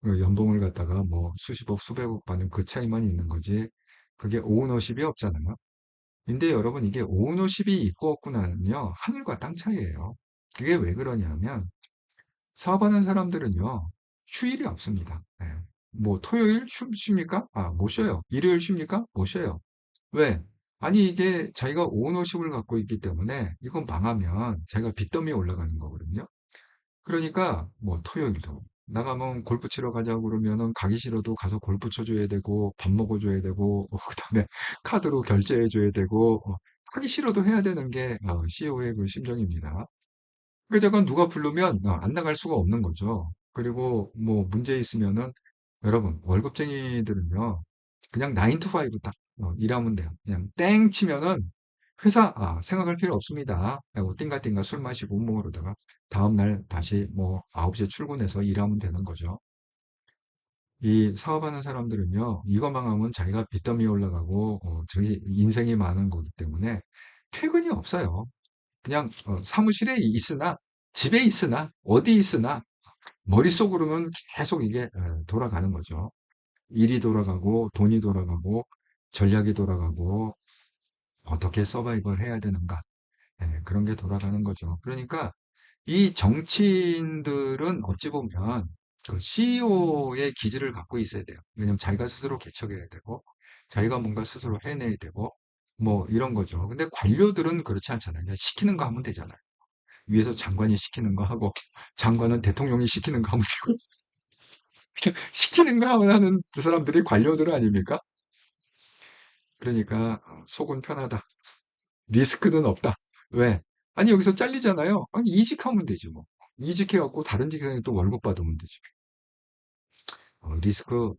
그 연봉을 갖다가 뭐 수십억, 수백억 받는 그 차이만 있는 거지. 그게 오너십이 없잖아요. 근데 여러분 이게 오너십이 있고 없고는요 하늘과 땅 차이예요. 그게 왜 그러냐면 사업하는 사람들은요 휴일이 없습니다. 예. 뭐 토요일 쉽니까? 못 쉬어요. 일요일 쉽니까? 못 쉬어요. 왜? 아니 이게 자기가 오너십을 갖고 있기 때문에 이건 망하면 자기가 빚더미에 올라가는 거거든요. 그러니까 뭐 토요일도 나가면 골프 치러 가자고 그러면은 가기 싫어도 가서 골프 쳐줘야 되고 밥 먹어줘야 되고 그다음에 카드로 결제해줘야 되고 하기 싫어도 해야 되는 게 CEO의 그 심정입니다. 그 잠깐 누가 부르면 안 나갈 수가 없는 거죠. 그리고 뭐 문제 있으면은 여러분 월급쟁이들은요 그냥 9 to 5 딱 일하면 돼요. 그냥 땡 치면은 회사 생각할 필요 없습니다. 하고 띵가띵가 술 마시고 뭐 그러다가 다음날 다시 뭐 9시에 출근해서 일하면 되는 거죠. 이 사업하는 사람들은요 이거 망하면 자기가 빚더미에 올라가고 자기 인생이 많은 거기 때문에 퇴근이 없어요. 그냥 사무실에 있으나 집에 있으나 어디 있으나 머릿속으로는 계속 이게 돌아가는 거죠. 일이 돌아가고 돈이 돌아가고 전략이 돌아가고 어떻게 서바이벌 해야 되는가 그런 게 돌아가는 거죠. 그러니까 이 정치인들은 어찌 보면 그 CEO의 기질을 갖고 있어야 돼요. 왜냐면 자기가 스스로 개척해야 되고 자기가 뭔가 스스로 해내야 되고 뭐 이런 거죠. 근데 관료들은 그렇지 않잖아요. 그냥 시키는 거 하면 되잖아요. 위에서 장관이 시키는 거 하고 장관은 대통령이 시키는 거 하면 되고 시키는 거 하면 하는 그 사람들이 관료들 아닙니까? 그러니까 속은 편하다. 리스크는 없다. 왜? 아니 여기서 잘리잖아요. 아니 이직하면 되지 뭐. 이직해갖고 다른 직장에 또 월급 받으면 되지.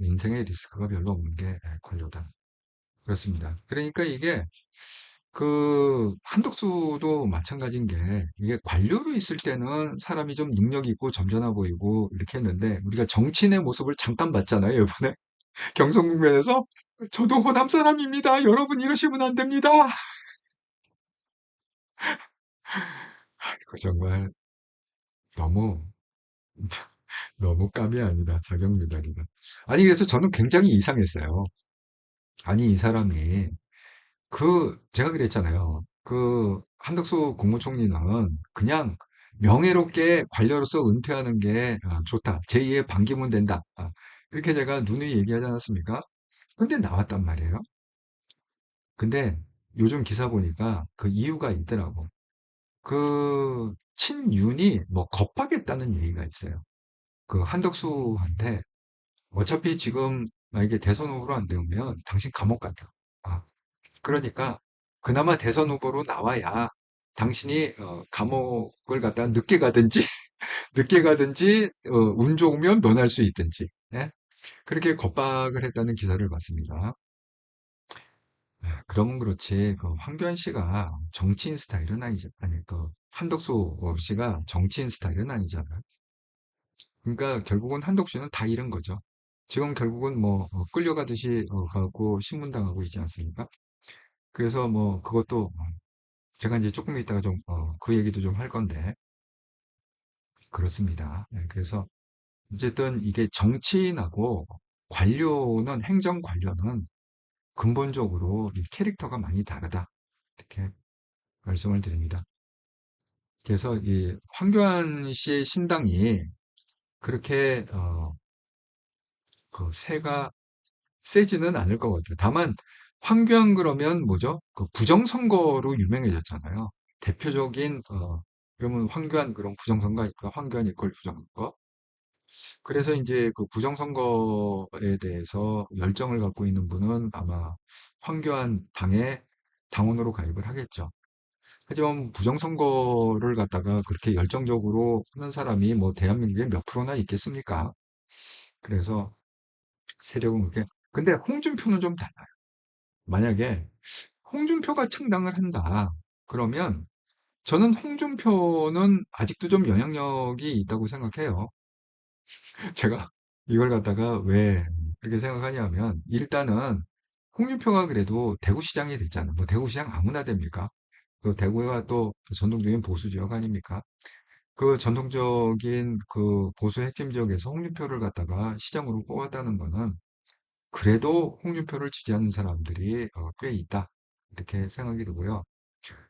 인생의 리스크가 별로 없는 게 관료다. 그렇습니다. 그러니까 이게 한덕수도 마찬가지인 게 이게 관료로 있을 때는 사람이 좀 능력이 있고 점잖아 보이고 이렇게 했는데 우리가 정치인의 모습을 잠깐 봤잖아요, 이번에. 경선국면에서 저도 호남 사람입니다. 여러분 이러시면 안 됩니다. 이거 정말 너무 너무 깜이 아니다. 자격 미달이다. 아니 그래서 저는 굉장히 이상했어요. 아니 이 사람이 제가 그랬잖아요. 한덕수 국무총리는 그냥 명예롭게 관료로서 은퇴하는 게 좋다. 제2의 반기문 된다. 이렇게 제가 누누이 얘기하지 않았습니까? 근데 나왔단 말이에요. 근데 요즘 기사 보니까 그 이유가 있더라고. 친윤이 뭐 겁하겠다는 얘기가 있어요. 한덕수한테 어차피 지금 만약에 대선 후보로 안 되면 당신 감옥 간다. 아, 그러니까 그나마 대선 후보로 나와야 당신이 감옥을 갖다 늦게 가든지 늦게 가든지 운 좋으면 면할 수 있든지 예? 그렇게 겁박을 했다는 기사를 봤습니다. 그러면 그렇지 황교안 씨가 정치인 스타일은 아니죠. 아니 한덕수 씨가 정치인 스타일은 아니잖아요. 그러니까 결국은 한덕수는 다 잃은 거죠. 지금 결국은 뭐 끌려가듯이 가고 신문당하고 있지 않습니까? 그래서 뭐 그것도 제가 이제 조금 있다가 좀, 그 얘기도 좀 할 건데, 그렇습니다. 그래서, 어쨌든 이게 정치인하고 행정 관료는 근본적으로 이 캐릭터가 많이 다르다. 이렇게 말씀을 드립니다. 그래서 이 황교안 씨의 신당이 그렇게, 세가 세지는 않을 것 같아요. 다만, 황교안 그러면 뭐죠? 부정선거로 유명해졌잖아요. 대표적인, 그러면 황교안 그런 부정선거니까 황교안 이퀄 부정선거. 그래서 이제 부정선거에 대해서 열정을 갖고 있는 분은 아마 황교안 당의 당원으로 가입을 하겠죠. 하지만 부정선거를 갖다가 그렇게 열정적으로 하는 사람이 뭐 대한민국에 몇 프로나 있겠습니까? 그래서 세력은 그렇게. 근데 홍준표는 좀 달라요. 만약에 홍준표가 창당을 한다. 그러면 저는 홍준표는 아직도 좀 영향력이 있다고 생각해요. 제가 이걸 갖다가 왜 그렇게 생각하냐면, 일단은 홍준표가 그래도 대구시장이 됐잖아요. 뭐 대구시장 아무나 됩니까? 그 대구가 또 전통적인 보수 지역 아닙니까? 그 전통적인 그 보수 핵심 지역에서 홍준표를 갖다가 시장으로 뽑았다는 거는 그래도 홍준표를 지지하는 사람들이 꽤 있다. 이렇게 생각이 들고요.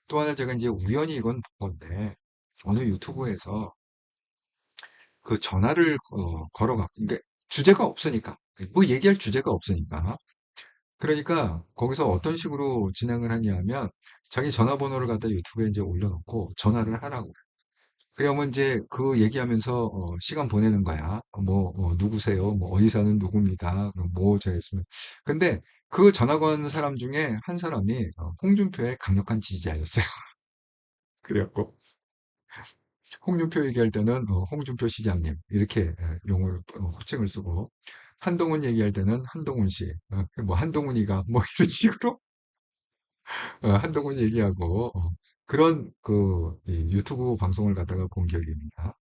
또 하나 제가 이제 우연히 이건 본 건데, 어느 유튜브에서 그 전화를 걸어가, 이게 주제가 없으니까, 뭐 얘기할 주제가 없으니까. 그러니까 거기서 어떤 식으로 진행을 하냐면, 자기 전화번호를 갖다 유튜브에 이제 올려놓고 전화를 하라고. 그러면 이제 그 얘기하면서 시간 보내는 거야. 뭐 누구세요? 뭐 어디 사는 누구입니다. 뭐 저랬으면. 근데 그 전화 건 사람 중에 한 사람이 홍준표의 강력한 지지자였어요. 그래갖고 홍준표 얘기할 때는 홍준표 시장님 이렇게 용어를 호칭을 쓰고, 한동훈 얘기할 때는 한동훈 씨, 뭐 한동훈이가 뭐 이런 식으로 한동훈 얘기하고 그런 이 유튜브 방송을 갖다가 본 기억이 납니다.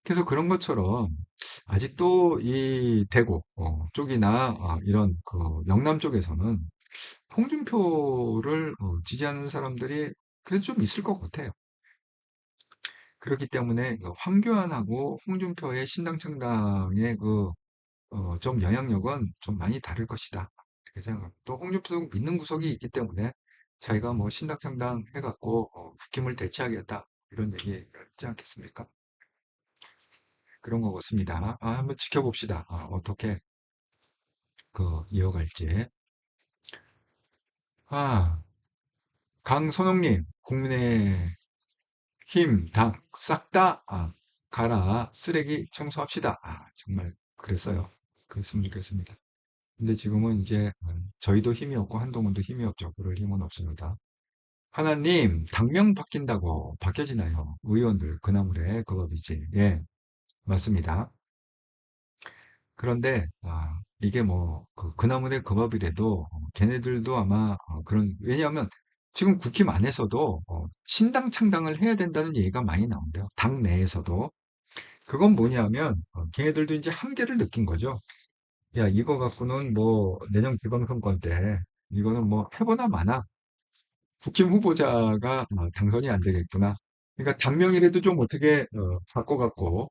그래서 그런 것처럼 아직도 이 대구 쪽이나 이런 그 영남 쪽에서는 홍준표를 지지하는 사람들이 그래도 좀 있을 것 같아요. 그렇기 때문에 그 황교안하고 홍준표의 신당 창당의 좀 영향력은 좀 많이 다를 것이다. 이렇게 생각합니다. 또 홍준표도 믿는 구석이 있기 때문에 자기가 뭐 신당 창당 해갖고 국힘을 대체하겠다 이런 얘기 있지 않겠습니까? 그런 것 같습니다. 한번 지켜봅시다. 어떻게 이어갈지. 아, 강선홍님, 국민의힘 당 싹 다 가라 쓰레기 청소합시다. 정말 그랬어요. 그랬으면 좋겠습니다. 근데 지금은 이제 저희도 힘이 없고 한동훈도 힘이 없죠. 그럴 힘은 없습니다. 하나님, 당명 바뀐다고 바뀌어지나요? 의원들, 그나물의 그 법이지. 예, 맞습니다. 그런데 이게 뭐 그나물의 그 법이라도 걔네들도 아마 그런, 왜냐하면 지금 국힘 안에서도 신당 창당을 해야 된다는 얘기가 많이 나온대요. 당 내에서도. 그건 뭐냐면 걔네들도 이제 한계를 느낀 거죠. 야, 이거 갖고는 뭐 내년 지방선거 때 이거는 뭐 해보나 마나 국힘 후보자가 당선이 안 되겠구나. 그러니까 당명이라도 좀 어떻게 바꿔갖고.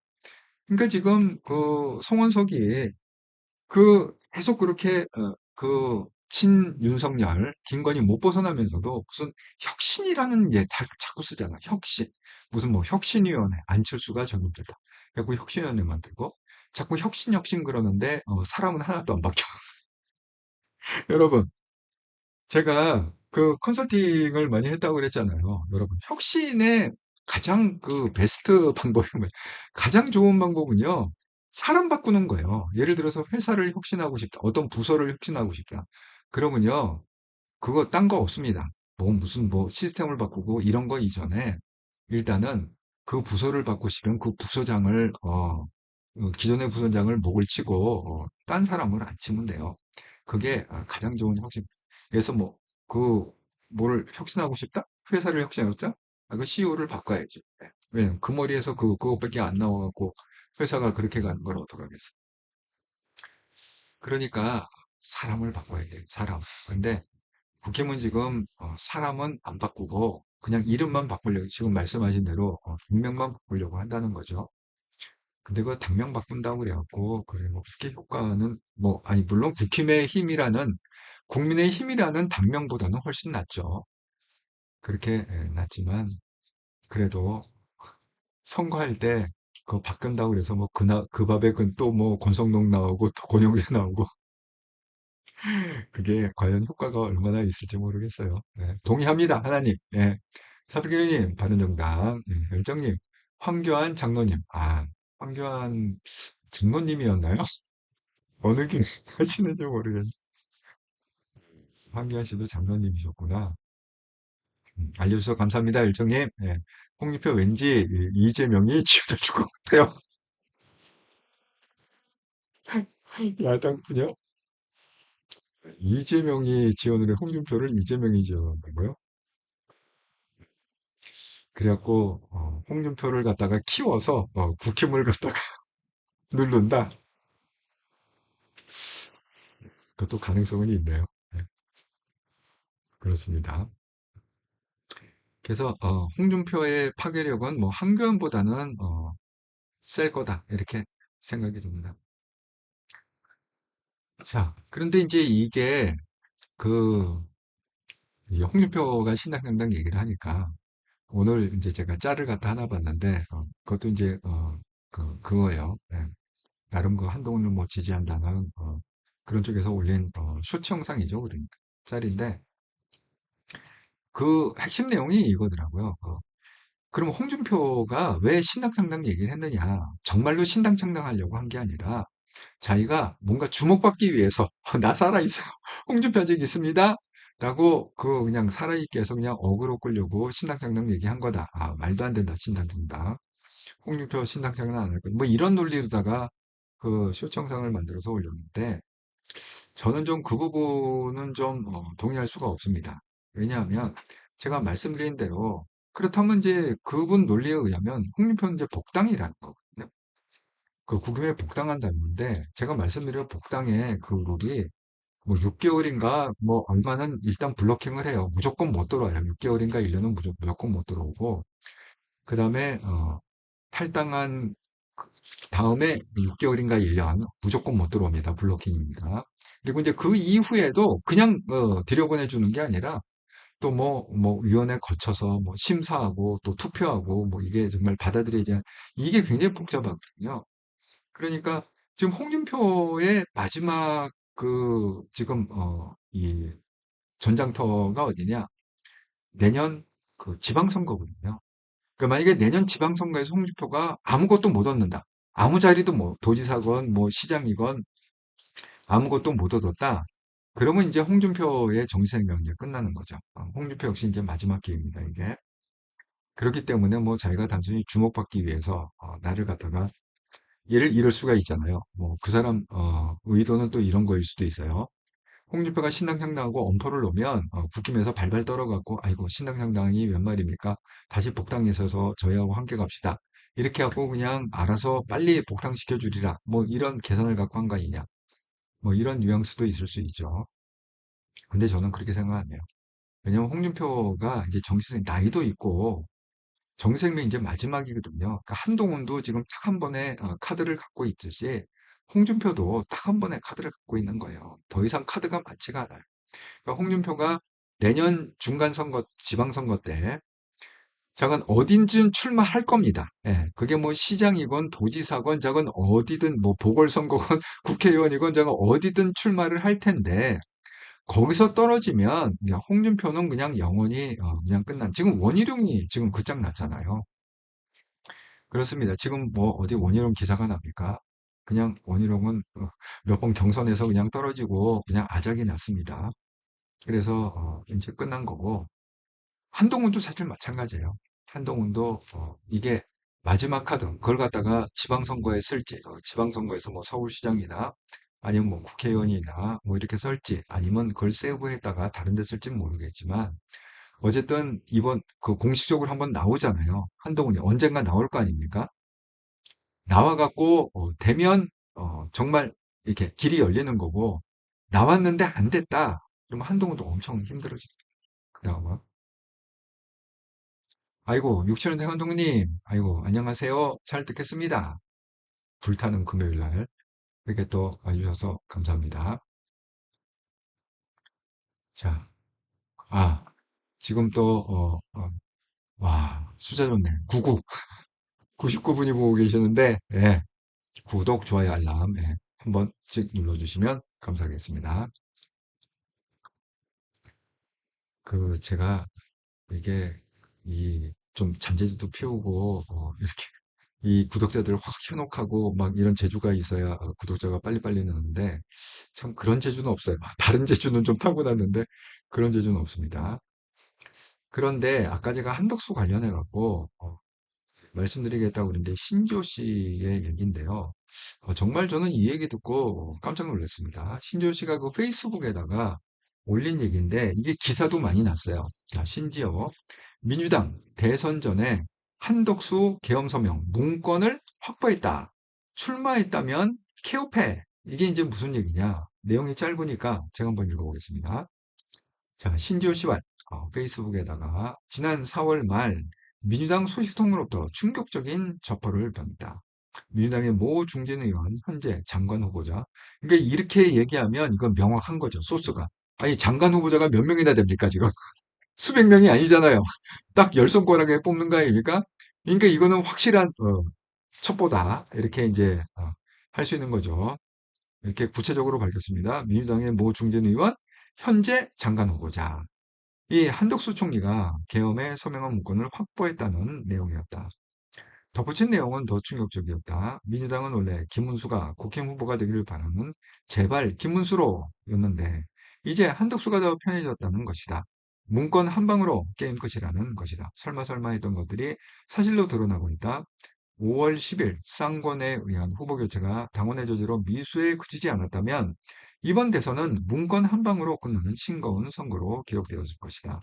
그러니까 지금 그 송원석이 계속 그렇게 친윤석열 김건희 못 벗어나면서도 무슨 혁신이라는 자꾸 쓰잖아. 혁신. 무슨 뭐 혁신위원회 안철수가 전입됐다. 그래고 혁신위원회 만들고 자꾸 혁신 그러는데 사람은 하나도 안 바뀌어. 여러분, 제가 그 컨설팅을 많이 했다고 그랬잖아요. 여러분, 혁신의 가장 베스트 방법이 뭐예요? 가장 좋은 방법은요, 사람 바꾸는 거예요. 예를 들어서 회사를 혁신하고 싶다. 어떤 부서를 혁신하고 싶다. 그러면요, 그거 딴 거 없습니다. 뭐 무슨 뭐 시스템을 바꾸고 이런 거 이전에 일단은 그 부서를 바꾸시면 그 부서장을 기존의 부서장을 목을 치고 딴 사람을 안 치면 돼요. 그게 가장 좋은 혁신. 그래서 뭐 그 뭐를 혁신하고 싶다? 회사를 혁신하고 싶다? 그 CEO를 바꿔야지. 왜냐면 그 머리에서 그것밖에 안 나와갖고 회사가 그렇게 가는 걸 어떡하겠어. 그러니까 사람을 바꿔야 돼요. 사람. 근데 국힘은 지금 사람은 안 바꾸고 그냥 이름만 바꾸려고, 지금 말씀하신 대로 분명만 바꾸려고 한다는 거죠. 근데 그 당명 바꾼다고 그래갖고 그래 뭐 그렇게 효과는 뭐 아니, 물론 국민의 힘이라는 당명보다는 훨씬 낫죠. 그렇게 낫지만 그래도 선거할 때 그거 바꾼다고 그래서 뭐 그 밥에 또 뭐 권성동 나오고 또 권영세 나오고 그게 과연 효과가 얼마나 있을지 모르겠어요. 네, 동의합니다, 하나님. 예. 사부교님, 바른정당, 열정님, 황교안 장로님. 황교안 장로님이었나요? 어느 게 하시는지 모르겠네. 황교안 씨도 장로님이셨구나. 알려주셔서 감사합니다, 열정님. 예. 홍준표 왠지 이재명이 지어줄 것 같아요. 야당뿐이요? 이재명이 지원을 해, 홍준표를 이재명이 지원한다고요? 그래갖고, 홍준표를 갖다가 키워서, 국힘을 갖다가 누른다? 그것도 가능성은 있네요. 네, 그렇습니다. 그래서, 홍준표의 파괴력은 뭐, 한교안보다는, 셀 거다. 이렇게 생각이 듭니다. 자, 그런데 이제 이게, 그, 이제 홍준표가 신당정당 얘기를 하니까, 오늘 이제 제가 짤을 갖다 하나 봤는데, 그것도 이제, 그거예요. 예. 나름 그 한동훈을 뭐 지지한다는, 그런 쪽에서 올린, 쇼츠 영상이죠. 그러니까. 짤인데, 그 핵심 내용이 이거더라고요. 그럼 홍준표가 왜 신당창당 얘기를 했느냐. 정말로 신당창당하려고 한 게 아니라, 자기가 뭔가 주목받기 위해서, 나 살아있어요. 홍준표 아직 있습니다. 라고, 그냥 살아있게 해서 그냥 어그로 끌려고 신당창당 얘기한 거다. 아, 말도 안 된다, 신당창당. 홍준표 신당창당 안 할 거다. 뭐 이런 논리로다가 그 쇼청상을 만들어서 올렸는데, 저는 좀 그 부분은 좀 동의할 수가 없습니다. 왜냐하면 제가 말씀드린 대로 그렇다면 이제 그분 논리에 의하면 홍준표는 이제 복당이라는 거거든요. 그 국임에 복당한다는데 제가 말씀드린 복당의 그 룰이 뭐 6개월인가 뭐 얼마는 일단 블로킹을 해요. 무조건 못 들어와요. 6개월인가 1년은 무조건 못 들어오고 그 다음에 탈당한 다음에 6개월인가 1년 무조건 못 들어옵니다. 블로킹입니다. 그리고 이제 그 이후에도 그냥 들여보내주는 게 아니라 또 뭐 위원회 거쳐서 뭐 심사하고 또 투표하고 뭐 이게 정말 받아들여야 이게 굉장히 복잡하거든요. 그러니까 지금 홍준표의 마지막 지금 이 전장터가 어디냐? 내년 그 지방선거거든요. 그러니까 만약에 내년 지방선거에서 홍준표가 아무것도 못 얻는다. 아무 자리도 뭐 도지사건 뭐 시장이건 아무것도 못 얻었다. 그러면 이제 홍준표의 정치생명이 이제 끝나는 거죠. 홍준표 역시 이제 마지막 기회입니다, 이게. 그렇기 때문에 뭐 자기가 단순히 주목받기 위해서 나를 갖다가 얘를 잃을 수가 있잖아요. 뭐 그 사람 의도는 또 이런 거일 수도 있어요. 홍준표가 신당창당하고 엄포를 놓으면 국힘에서 발발 떨어갖고 아이고 신당창당이 웬 말입니까? 다시 복당해서 저희하고 함께 갑시다. 이렇게 하고 그냥 알아서 빨리 복당시켜 주리라. 뭐 이런 계산을 갖고 한 거 아니냐. 뭐 이런 뉘앙스도 있을 수 있죠. 근데 저는 그렇게 생각 안 해요. 왜냐면 홍준표가 이제 정치생 나이도 있고 정생명 이제 마지막이거든요. 그러니까 한동훈도 지금 딱 한 번에 카드를 갖고 있듯이 홍준표도 딱 한 번에 카드를 갖고 있는 거예요. 더 이상 카드가 많지가 않아요. 그러니까 홍준표가 내년 중간선거, 지방선거 때 자건 어딘진 출마할 겁니다. 예, 그게 뭐 시장이건 도지사건 자건 어디든 뭐 보궐선거건 국회의원이건 자건 어디든 출마를 할 텐데 거기서 떨어지면 그냥 홍준표는 그냥 영원히 그냥 끝난 지금 원희룡이 지금 끝장 났잖아요. 그렇습니다. 지금 뭐 어디 원희룡 기사가 납니까? 그냥 원희룡은 몇 번 경선에서 그냥 떨어지고 그냥 아작이 났습니다. 그래서 이제 끝난 거고 한동훈도 사실 마찬가지예요. 한동훈도 이게 마지막 카드 그걸 갖다가 지방선거에 쓸지 지방선거에서 뭐 서울시장이나 아니면 뭐 국회의원이나 뭐 이렇게 쓸지 아니면 그걸 세이브했다가 다른 데 쓸지는 모르겠지만 어쨌든 이번 그 공식적으로 한번 나오잖아요. 한동훈이 언젠가 나올 거 아닙니까? 나와갖고 되면 정말 이렇게 길이 열리는 거고 나왔는데 안 됐다. 그러면 한동훈도 엄청 힘들어집니다. 그 다음은 아이고, 육천원생 한동훈님, 아이고, 안녕하세요. 잘 듣겠습니다. 불타는 금요일 날 이렇게 또 와주셔서 감사합니다. 자, 지금 또, 와, 숫자 좋네. 99분이 보고 계시는데, 예, 구독, 좋아요, 알람, 예, 한 번씩 눌러주시면 감사하겠습니다. 제가 이게, 좀 잔재주도 피우고, 이렇게 이 구독자들을 확 현혹하고 막 이런 재주가 있어야 구독자가 빨리빨리 느는데 참 그런 재주는 없어요. 다른 재주는 좀 타고났는데 그런 재주는 없습니다. 그런데 아까 제가 한덕수 관련해 갖고 말씀드리겠다고 그러는데 신지호 씨의 얘기인데요. 정말 저는 이 얘기 듣고 깜짝 놀랐습니다. 신지호 씨가 그 페이스북에다가 올린 얘기인데 이게 기사도 많이 났어요. 자, 신지호 민주당 대선 전에 한덕수 계엄 서명 문건을 확보했다. 출마했다면 케오패. 이게 이제 무슨 얘기냐? 내용이 짧으니까 제가 한번 읽어보겠습니다. 자, 신지호 씨와 페이스북에다가 지난 4월 말 민주당 소식통으로부터 충격적인 접호를 받는다. 민주당의 모 중진 의원, 현재 장관 후보자. 그러니까 이렇게 얘기하면 이건 명확한 거죠, 소스가. 아니, 장관 후보자가 몇 명이나 됩니까, 지금? 수백 명이 아니잖아요. 딱 열 손가락에 뽑는 거 아닙니까? 그러니까 이거는 확실한 첩보다. 이렇게 이제 할 수 있는 거죠. 이렇게 구체적으로 밝혔습니다. 민주당의 모 중진 의원, 현재 장관 후보자. 이 한덕수 총리가 계엄에 서명한 문건을 확보했다는 내용이었다. 덧붙인 내용은 더 충격적이었다. 민주당은 원래 김문수가 국힘 후보가 되기를 바라는 제발 김문수로였는데 이제 한덕수가 더 편해졌다는 것이다. 문건 한 방으로 게임 끝이라는 것이다. 설마 설마 했던 것들이 사실로 드러나고 있다. 5월 10일 쌍권에 의한 후보 교체가 당원의 저지로 미수에 그치지 않았다면 이번 대선은 문건 한 방으로 끝나는 싱거운 선거로 기록되었을 것이다.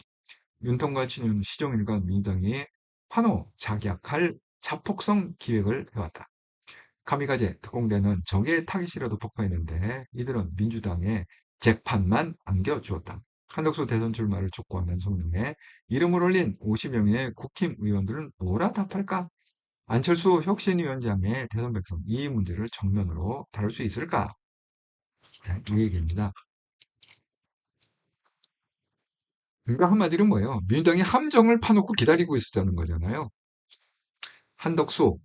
윤통과 친윤 시종일관 민주당이 환호 작약할 자폭성 기획을 해왔다. 카미가제 특공대는 적의 타깃이라도 폭파했는데 이들은 민주당의 재판만 안겨주었다. 한덕수 대선 출마를 촉구하는 성명에 이름을 올린 50명의 국힘 의원들은 뭐라 답할까? 안철수 혁신위원장의 대선 백성 이 문제를 정면으로 다룰 수 있을까? 네, 이 얘기입니다. 그러니까 한마디로 뭐예요? 민주당이 함정을 파놓고 기다리고 있었다는 거잖아요. 한덕수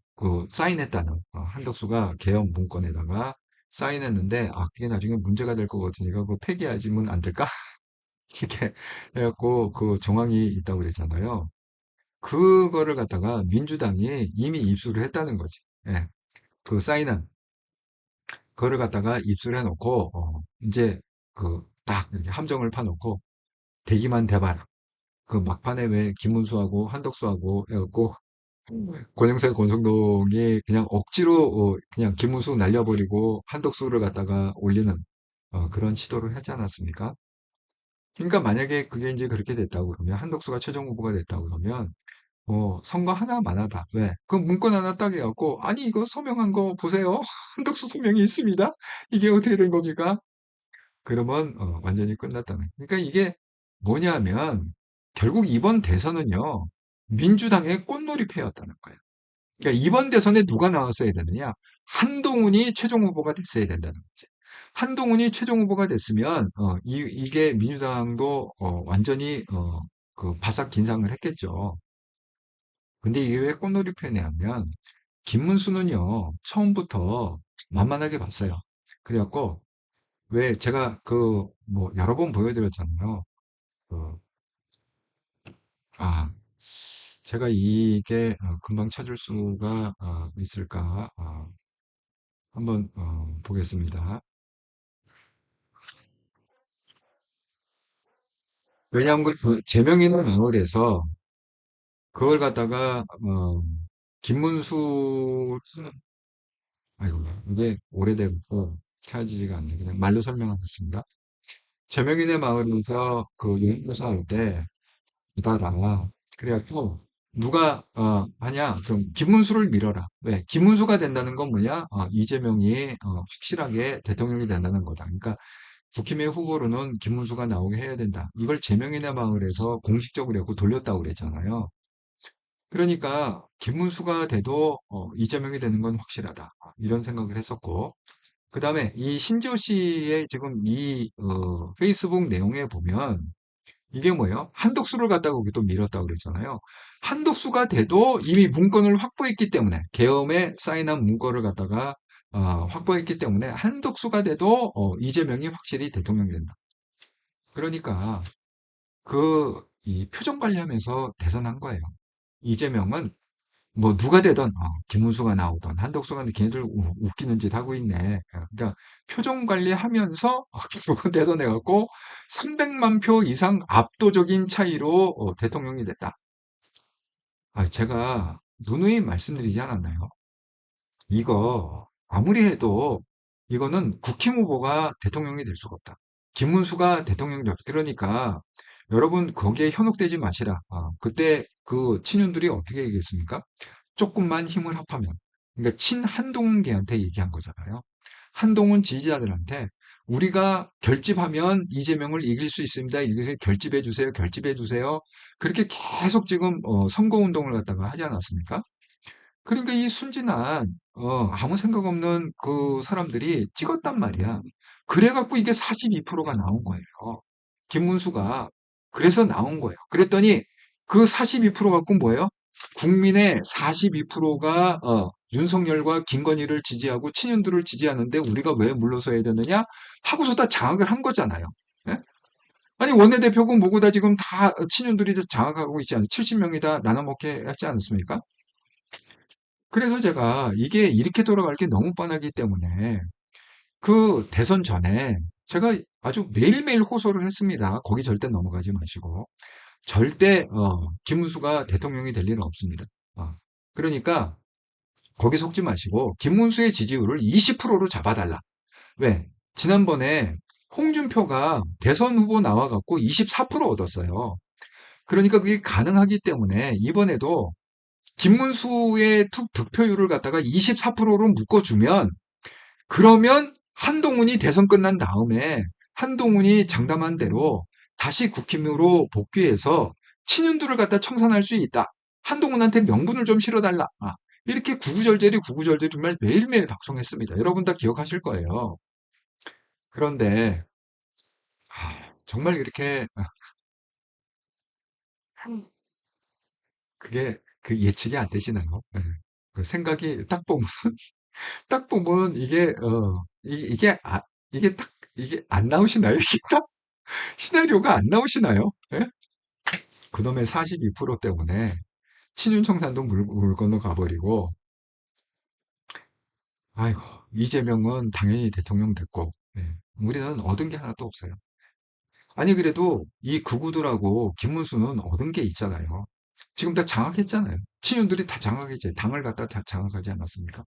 사인했다는 한덕수가 계엄 문건에다가 사인했는데 그게 나중에 문제가 될 것 같으니까 그거 폐기하지면 안 될까? 이렇게 해갖고 그 정황이 있다고 그랬잖아요. 그거를 갖다가 민주당이 이미 입수를 했다는 거지. 예, 그 사인한 그거를 갖다가 입수를 해놓고 이제 그 딱 이렇게 함정을 파놓고 대기만 대봐라. 그 막판에 왜 김문수하고 한덕수하고 해갖고 권영세, 권성동이 그냥 억지로 그냥 김문수 날려버리고 한덕수를 갖다가 올리는 그런 시도를 하지 않았습니까? 그러니까 만약에 그게 이제 그렇게 됐다고 그러면 한덕수가 최종 후보가 됐다고 그러면 선거 하나만하다. 왜? 그 문건 하나 딱 해갖고 아니 이거 서명한 거 보세요. 한덕수 서명이 있습니다. 이게 어떻게 된 겁니까? 그러면 완전히 끝났다는. 그러니까 이게 뭐냐면 결국 이번 대선은요 민주당의 꽃놀이패였다는 거예요. 그러니까 이번 대선에 누가 나왔어야 되느냐? 한동훈이 최종 후보가 됐어야 된다는 거지. 한동훈이 최종 후보가 됐으면 이게 민주당도 완전히 그 바싹 긴장을 했겠죠. 근데 이게 왜 꽃놀이 패냐면 김문수는요 처음부터 만만하게 봤어요. 그래갖고 왜 제가 그 뭐 여러 번 보여드렸잖아요. 그, 아 제가 이게 금방 찾을 수가 있을까? 한번 보겠습니다. 왜냐하면 그 제명인은 마을에서 그걸 갖다가 김문수 아이고 이게 오래되고 찾아지지가 않네. 그냥 말로 설명하겠습니다. 제명인의 마을에서 그 용도사 할때 기다라. 그래갖고 누가 하냐? 그럼 김문수를 밀어라. 왜? 김문수가 된다는 건 뭐냐? 이재명이 확실하게 대통령이 된다는 거다. 그러니까 국힘의 후보로는 김문수가 나오게 해야 된다. 이걸 제명인의 마을에서 공식적으로 했고 돌렸다고 그랬잖아요. 그러니까 김문수가 돼도 이재명이 되는 건 확실하다. 이런 생각을 했었고 그 다음에 이 신지호 씨의 지금 이 페이스북 내용에 보면 이게 뭐예요? 한덕수를 갖다가 거기 또 밀었다고 그랬잖아요. 한덕수가 돼도 이미 문건을 확보했기 때문에 계엄에 사인한 문건을 갖다가 확보했기 때문에 한덕수가 돼도 이재명이 확실히 대통령이 된다. 그러니까 그 이 표정 관리하면서 대선한 거예요. 이재명은 뭐 누가 되던 김문수가 나오던 한덕수가 걔네들 웃기는 짓 하고 있네. 그러니까 표정 관리하면서 결국은 대선해갖고 300만 표 이상 압도적인 차이로 대통령이 됐다. 제가 누누이 말씀드리지 않았나요? 이거 아무리 해도 이거는 국힘 후보가 대통령이 될 수가 없다. 김문수가 대통령이 될 그러니까 여러분 거기에 현혹되지 마시라. 그때 그 친윤들이 어떻게 얘기했습니까? 조금만 힘을 합하면. 그러니까 친한동훈계한테 얘기한 거잖아요. 한동훈 지지자들한테 우리가 결집하면 이재명을 이길 수 있습니다. 이것을 결집해 주세요. 결집해 주세요. 그렇게 계속 지금 선거운동을 갖다가 하지 않았습니까? 그러니까 이 순진한 아무 생각 없는 그 사람들이 찍었단 말이야. 그래갖고 이게 42%가 나온 거예요. 김문수가 그래서 나온 거예요. 그랬더니 그 42% 갖고 뭐예요? 국민의 42%가 윤석열과 김건희를 지지하고 친윤들을 지지하는데 우리가 왜 물러서야 되느냐? 하고서 다 장악을 한 거잖아요. 예? 아니 원내대표고 뭐고 다 지금 다 친윤들이 다 장악하고 있지 않아요? 70명이 다 나눠먹게 하지 않았습니까? 그래서 제가 이게 이렇게 돌아갈 게 너무 뻔하기 때문에 그 대선 전에 제가 아주 매일매일 호소를 했습니다. 거기 절대 넘어가지 마시고. 절대, 김문수가 대통령이 될 일은 없습니다. 그러니까 거기 속지 마시고 김문수의 지지율을 20%로 잡아달라. 왜? 지난번에 홍준표가 대선 후보 나와갖고 24% 얻었어요. 그러니까 그게 가능하기 때문에 이번에도 김문수의 득표율을 갖다가 24%로 묶어주면 그러면 한동훈이 대선 끝난 다음에 한동훈이 장담한 대로 다시 국힘으로 복귀해서 친윤들을 갖다 청산할 수 있다. 한동훈한테 명분을 좀 실어달라. 이렇게 구구절절히 정말 매일매일 방송했습니다. 여러분 다 기억하실 거예요. 그런데 정말 이렇게 그게 그 예측이 안 되시나요? 예. 그 생각이 딱 보면 이게 이게 딱 이게 안 나오시나요? 이게 딱 시나리오가 안 나오시나요? 예? 그놈의 42% 때문에 친윤청산도 물 건너 가버리고 아이고 이재명은 당연히 대통령 됐고 우리는 얻은 게 하나도 없어요. 아니 그래도 이 극우들하고 김문수는 얻은 게 있잖아요. 지금 다 장악했잖아요. 친윤들이 다 장악했지. 당을 갖다 다 장악하지 않았습니까?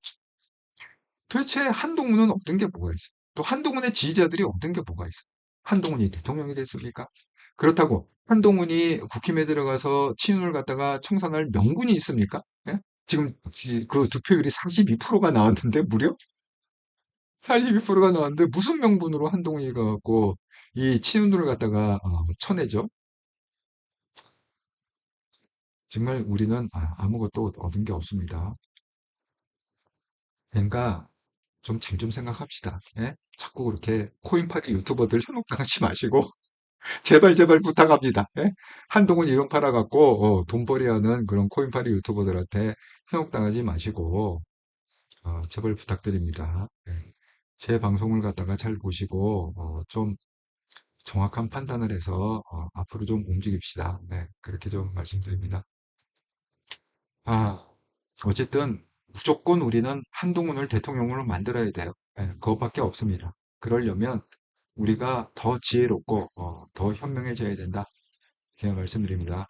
도대체 한동훈은 얻은 게 뭐가 있어? 또 한동훈의 지지자들이 얻은 게 뭐가 있어? 한동훈이 대통령이 됐습니까? 그렇다고 한동훈이 국힘에 들어가서 친윤을 갖다가 청산할 명분이 있습니까? 예? 지금 그 득표율이 42%가 나왔는데 무려 42%가 나왔는데 무슨 명분으로 한동훈이 가갖고 이 친윤들을 갖다가 쳐내죠? 정말 우리는 아무것도 얻은 게 없습니다. 그러니까 좀 잘 좀 생각합시다. 예? 자꾸 그렇게 코인파리 유튜버들 현혹당하지 마시고 제발 제발 부탁합니다. 예? 한동훈 이름 팔아갖고 돈벌이 하는 그런 코인파리 유튜버들한테 현혹당하지 마시고 제발 부탁드립니다. 예. 제 방송을 갖다가 잘 보시고 좀 정확한 판단을 해서 앞으로 좀 움직입시다. 네, 그렇게 좀 말씀드립니다. 아, 어쨌든 무조건 우리는 한동훈을 대통령으로 만들어야 돼요. 예, 그것밖에 없습니다. 그러려면 우리가 더 지혜롭고 더 현명해져야 된다. 이렇게 말씀드립니다.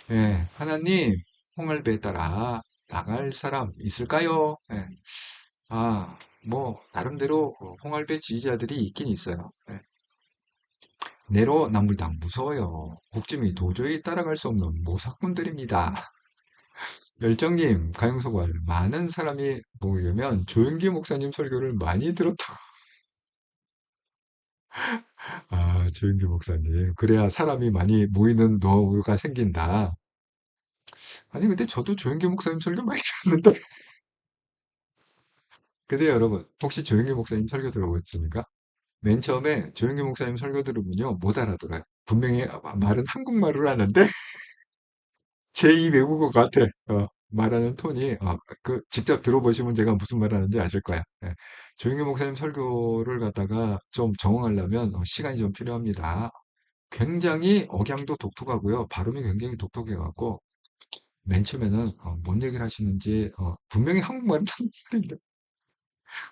예, 하나님, 홍할배에 따라 나갈 사람 있을까요? 예, 나름대로 홍할배 지지자들이 있긴 있어요. 예, 내로남불당 무서워요. 국짐이 도저히 따라갈 수 없는 모사꾼들입니다. 열정님, 가용석월, 많은 사람이 모이려면 조용기 목사님 설교를 많이 들었다고. 조용기 목사님. 그래야 사람이 많이 모이는 노하우가 생긴다. 아니, 근데 저도 조용기 목사님 설교 많이 들었는데. 근데 여러분, 혹시 조용기 목사님 설교 들어보셨습니까? 맨 처음에 조용기 목사님 설교 들으면요, 못 알아들어요. 분명히 말은 한국말을 하는데, 제2 외국어 같아. 말하는 톤이, 직접 들어보시면 제가 무슨 말 하는지 아실 거야. 예. 조용기 목사님 설교를 갖다가 좀 적응하려면 시간이 좀 필요합니다. 굉장히 억양도 독특하고요. 발음이 굉장히 독특해갖고, 맨 처음에는 뭔 얘기를 하시는지, 분명히 한국말은 한국말인데,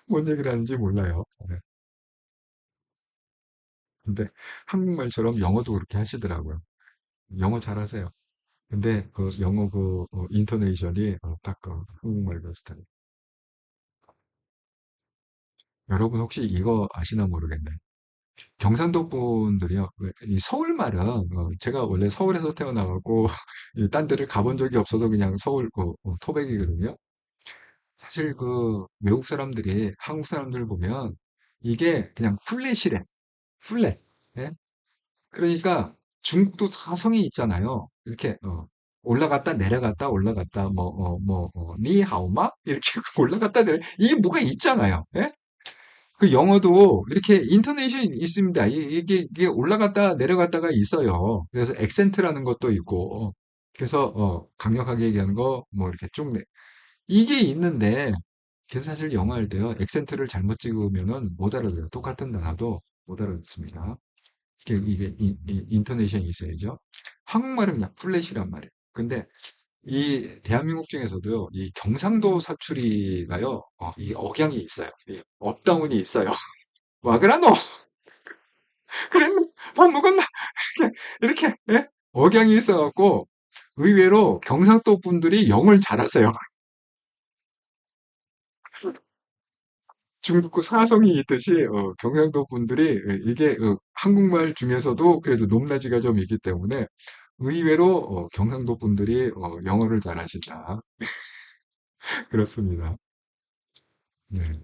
뭔 얘기를 하는지 몰라요. 네. 근데 한국말처럼 영어도 그렇게 하시더라고요. 영어 잘하세요. 근데 그 영어 그 인토네이션이 딱그 한국말 비슷하네. 여러분 혹시 이거 아시나 모르겠네. 경상도 분들이요. 이 서울 말은 제가 원래 서울에서 태어나갖고 이딴 데를 가본 적이 없어서 그냥 서울 토백이거든요. 사실 그 외국 사람들이 한국 사람들 보면 이게 그냥 플랫이래. 플랫. 예? 그러니까 중국도 사성이 있잖아요. 이렇게 올라갔다 내려갔다 올라갔다 니하오마 이렇게 올라갔다 내려 이게 뭐가 있잖아요. 예? 그 영어도 이렇게 인터네이션이 있습니다. 이게 올라갔다 내려갔다가 있어요. 그래서 액센트라는 것도 있고, 그래서 강력하게 얘기하는 거 뭐 이렇게 쭉 이게 있는데, 그래서 사실 영어 할 때요 액센트를 잘못 찍으면은 못 알아들어요. 똑같은 단어도 못 알아듣습니다. 이게 인터네이션이 있어야죠. 한국말은 그냥 플랫이란 말이에요. 근데 이 대한민국 중에서도요, 이 경상도 사투리가요, 이 억양이 있어요. 이 업다운이 있어요. 와 그라노 그랬나 밥 먹었나 이렇게 예? 억양이 있어갖고 의외로 경상도 분들이 영어를 잘하세요. 중국구 사성이 있듯이 경상도 분들이 이게 한국말 중에서도 그래도 높낮이가 좀 있기 때문에 의외로 경상도 분들이 영어를 잘하신다. 그렇습니다. 네.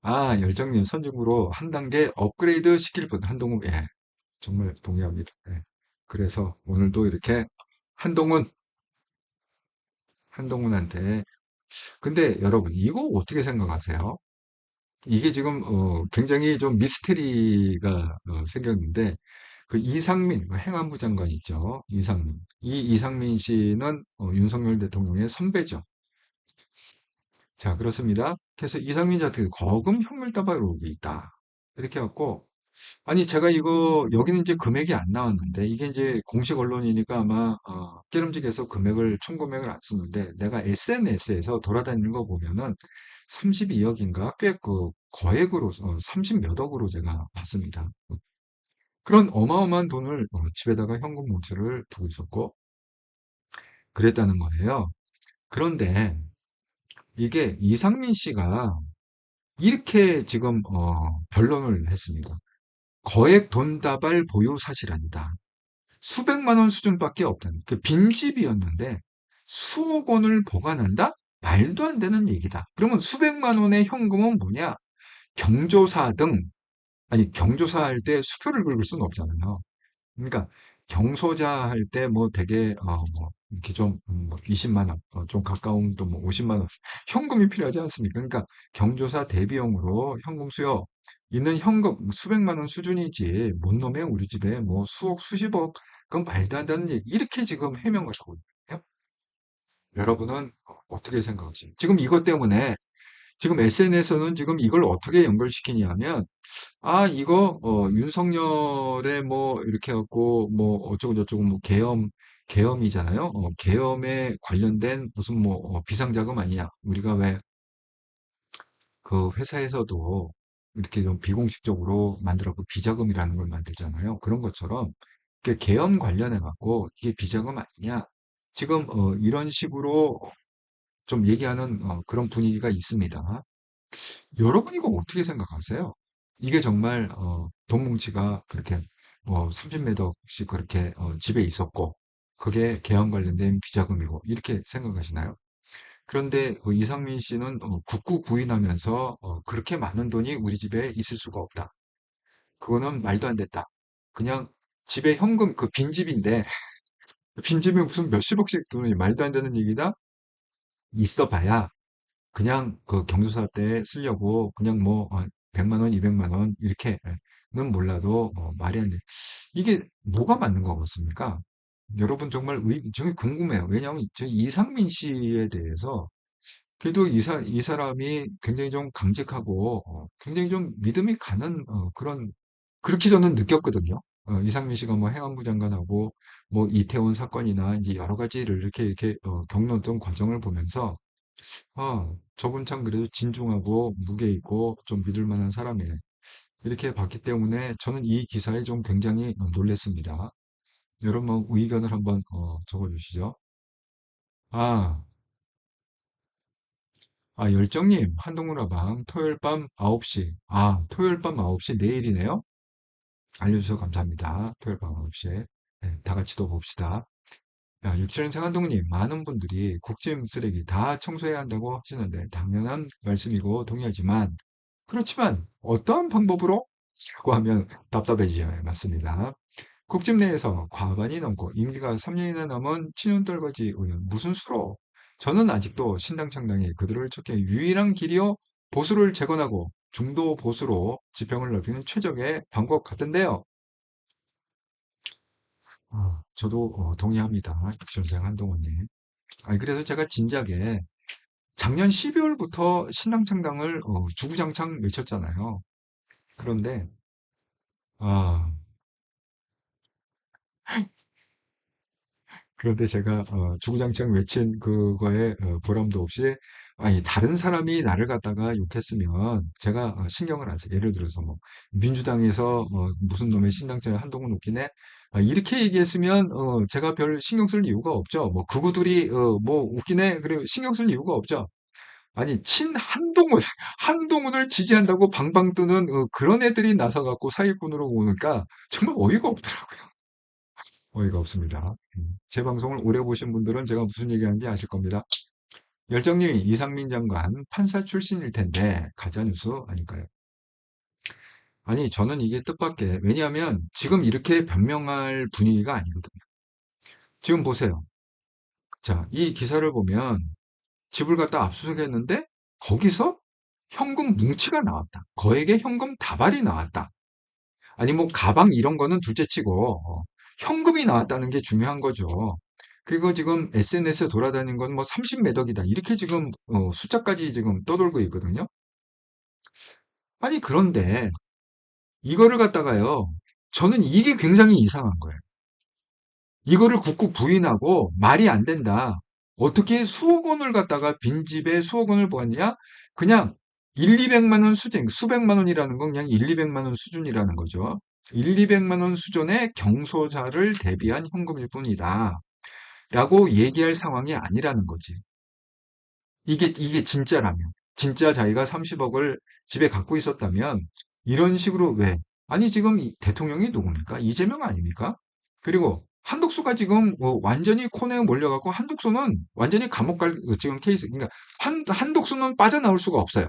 아, 열정님 선중으로 한 단계 업그레이드 시킬 분 한동훈 예, 정말 동의합니다. 예. 그래서 오늘도 이렇게 한동훈 한동훈한테 근데 여러분 이거 어떻게 생각하세요? 이게 지금 굉장히 좀 미스테리가 생겼는데 그 이상민 그 행안부 장관 있죠. 이상민. 이 이상민 씨는 윤석열 대통령의 선배죠. 자, 그렇습니다. 그래서 이상민 자택에 거금 현물다발 의혹이 있다. 이렇게 해갖고 아니 제가 이거 여기는 이제 금액이 안 나왔는데 이게 이제 공식 언론이니까 아마 깨름직해서 금액을 총 금액을 안 쓰는데 내가 SNS에서 돌아다니는 거 보면은 32억인가 꽤 그 거액으로 30 몇 억으로 제가 봤습니다. 그런 어마어마한 돈을 집에다가 현금 뭉치를 두고 있었고 그랬다는 거예요. 그런데 이게 이상민 씨가 이렇게 지금 변론을 했습니다. 거액 돈다발 보유 사실 아니다. 수백만 원 수준밖에 없다는 그 빈집이었는데 수억 원을 보관한다? 말도 안 되는 얘기다. 그러면 수백만 원의 현금은 뭐냐? 경조사 등 아니 경조사 할 때 수표를 긁을 수는 없잖아요. 그러니까 경소자 할 때 뭐 되게 뭐 이렇게 좀 20만 원, 좀 가까운 또 뭐 50만 원 현금이 필요하지 않습니까? 그러니까 경조사 대비용으로 현금 수요 있는 현금 수백만 원 수준이지 뭔 놈의 우리 집에 뭐 수억 수십억 그건 말도 안 되는 얘기 이렇게 지금 해명을 하고 있거든요. 여러분은 어떻게 생각하십니까? 지금 이것 때문에 지금 SNS에서는 지금 이걸 어떻게 연결시키냐면 아, 이거, 윤석열의 뭐, 이렇게 해갖고, 뭐, 어쩌고저쩌고, 뭐, 계엄이잖아요. 계엄에 관련된 무슨 뭐, 비상자금 아니냐. 우리가 왜 그 회사에서도 이렇게 좀 비공식적으로 만들었고, 비자금이라는 걸 만들잖아요. 그런 것처럼, 계엄 관련해갖고, 이게 비자금 아니냐. 지금, 이런 식으로 좀 얘기하는 그런 분위기가 있습니다. 여러분 이거 어떻게 생각하세요? 이게 정말 돈 뭉치가 그렇게 30매덕씩 그렇게 집에 있었고 그게 계엄 관련된 비자금이고 이렇게 생각하시나요? 그런데 그 이상민 씨는 극구 부인하면서 그렇게 많은 돈이 우리 집에 있을 수가 없다. 그거는 말도 안 됐다. 그냥 집에 현금 그 빈집인데 빈집에 무슨 몇십억씩 돈이 말도 안 되는 얘기다? 있어 봐야 그냥 그 경조사 때 쓰려고 그냥 뭐 100만 원, 200만 원 이렇게는 몰라도 말이 안 돼. 이게 뭐가 맞는 것 같습니까? 여러분 정말 정말 궁금해요. 왜냐하면 저 이상민 씨에 대해서 그래도 이 사람이 굉장히 좀 강직하고 굉장히 좀 믿음이 가는 그런 그렇게 저는 느꼈거든요. 이상민 씨가 뭐 행안부 장관하고 뭐 이태원 사건이나 이제 여러 가지를 이렇게 겪었던 과정을 보면서 저분 참 그래도 진중하고 무게 있고 좀 믿을 만한 사람이네. 이렇게 봤기 때문에 저는 이 기사에 좀 굉장히 놀랐습니다. 여러분 의견을 한번 적어주시죠. 아, 열정님, 한동훈아방 토요일 밤 9시. 토요일 밤 9시 내일이네요. 알려주셔서 감사합니다. 토요일 밤 9시에. 네, 다 같이 또 봅시다. 야, 육칠년생 한동훈님, 많은 분들이 국짐 쓰레기 다 청소해야 한다고 하시는데, 당연한 말씀이고 동의하지만, 그렇지만, 어떠한 방법으로? 라고 하면 답답해지요. 맞습니다. 국집 내에서 과반이 넘고 임기가 3년이나 남은 친윤떨거지 의원 무슨 수로? 저는 아직도 신당 창당이 그들을 쫓기 유일한 길이요 보수를 재건하고 중도 보수로 지평을 넓히는 최적의 방법 같은데요. 저도 동의합니다. 육선생 한동훈님. 그래서 제가 진작에 작년 12월부터 신당 창당을 주구장창 외쳤잖아요. 그런데 아, 그런데 제가 주구장창 외친 그거에 보람도 없이 다른 사람이 나를 갖다가 욕했으면 제가 신경을 안 써요. 예를 들어서 뭐 민주당에서 무슨 놈의 신당자에 한동훈 웃기네 이렇게 얘기했으면 제가 별 신경 쓸 이유가 없죠. 뭐 그구들이 뭐 웃기네 그래 신경 쓸 이유가 없죠. 아니 친 한동훈 한동훈을 지지한다고 방방 뜨는 그런 애들이 나서 갖고 사기꾼으로 오니까 정말 어이가 없더라고요. 어이가 없습니다. 제 방송을 오래 보신 분들은 제가 무슨 얘기하는지 아실 겁니다. 열정님이 이상민 장관 판사 출신일 텐데 가짜뉴스 아닐까요? 아니 저는 이게 뜻밖의 왜냐하면 지금 이렇게 변명할 분위기가 아니거든요. 지금 보세요. 자, 이 기사를 보면 집을 갖다 압수수색했는데 거기서 현금 뭉치가 나왔다. 거액의 현금 다발이 나왔다. 아니 뭐 가방 이런 거는 둘째치고 현금이 나왔다는 게 중요한 거죠. 그리고 지금 SNS에 돌아다니는 건 뭐 30 몇 억이다. 이렇게 지금 숫자까지 지금 떠돌고 있거든요. 아니 그런데 이거를 갖다가요. 저는 이게 굉장히 이상한 거예요. 이거를 굳고 부인하고 말이 안 된다. 어떻게 수억 원을 갖다가 빈집에 수억 원을 보았냐? 그냥 1, 200만 원 수준, 수백만 원이라는 건 그냥 1, 200만 원 수준이라는 거죠. 1, 200만 원 수준의 경소자를 대비한 현금일 뿐이다. 라고 얘기할 상황이 아니라는 거지. 이게 진짜라면. 진짜 자기가 30억을 집에 갖고 있었다면 이런 식으로 왜? 아니 지금 대통령이 누굽니까? 이재명 아닙니까? 그리고 한독수가 지금 완전히 코너에 몰려갖고 한독수는 완전히 감옥 갈 지금 케이스. 그러니까 한독수는 빠져나올 수가 없어요.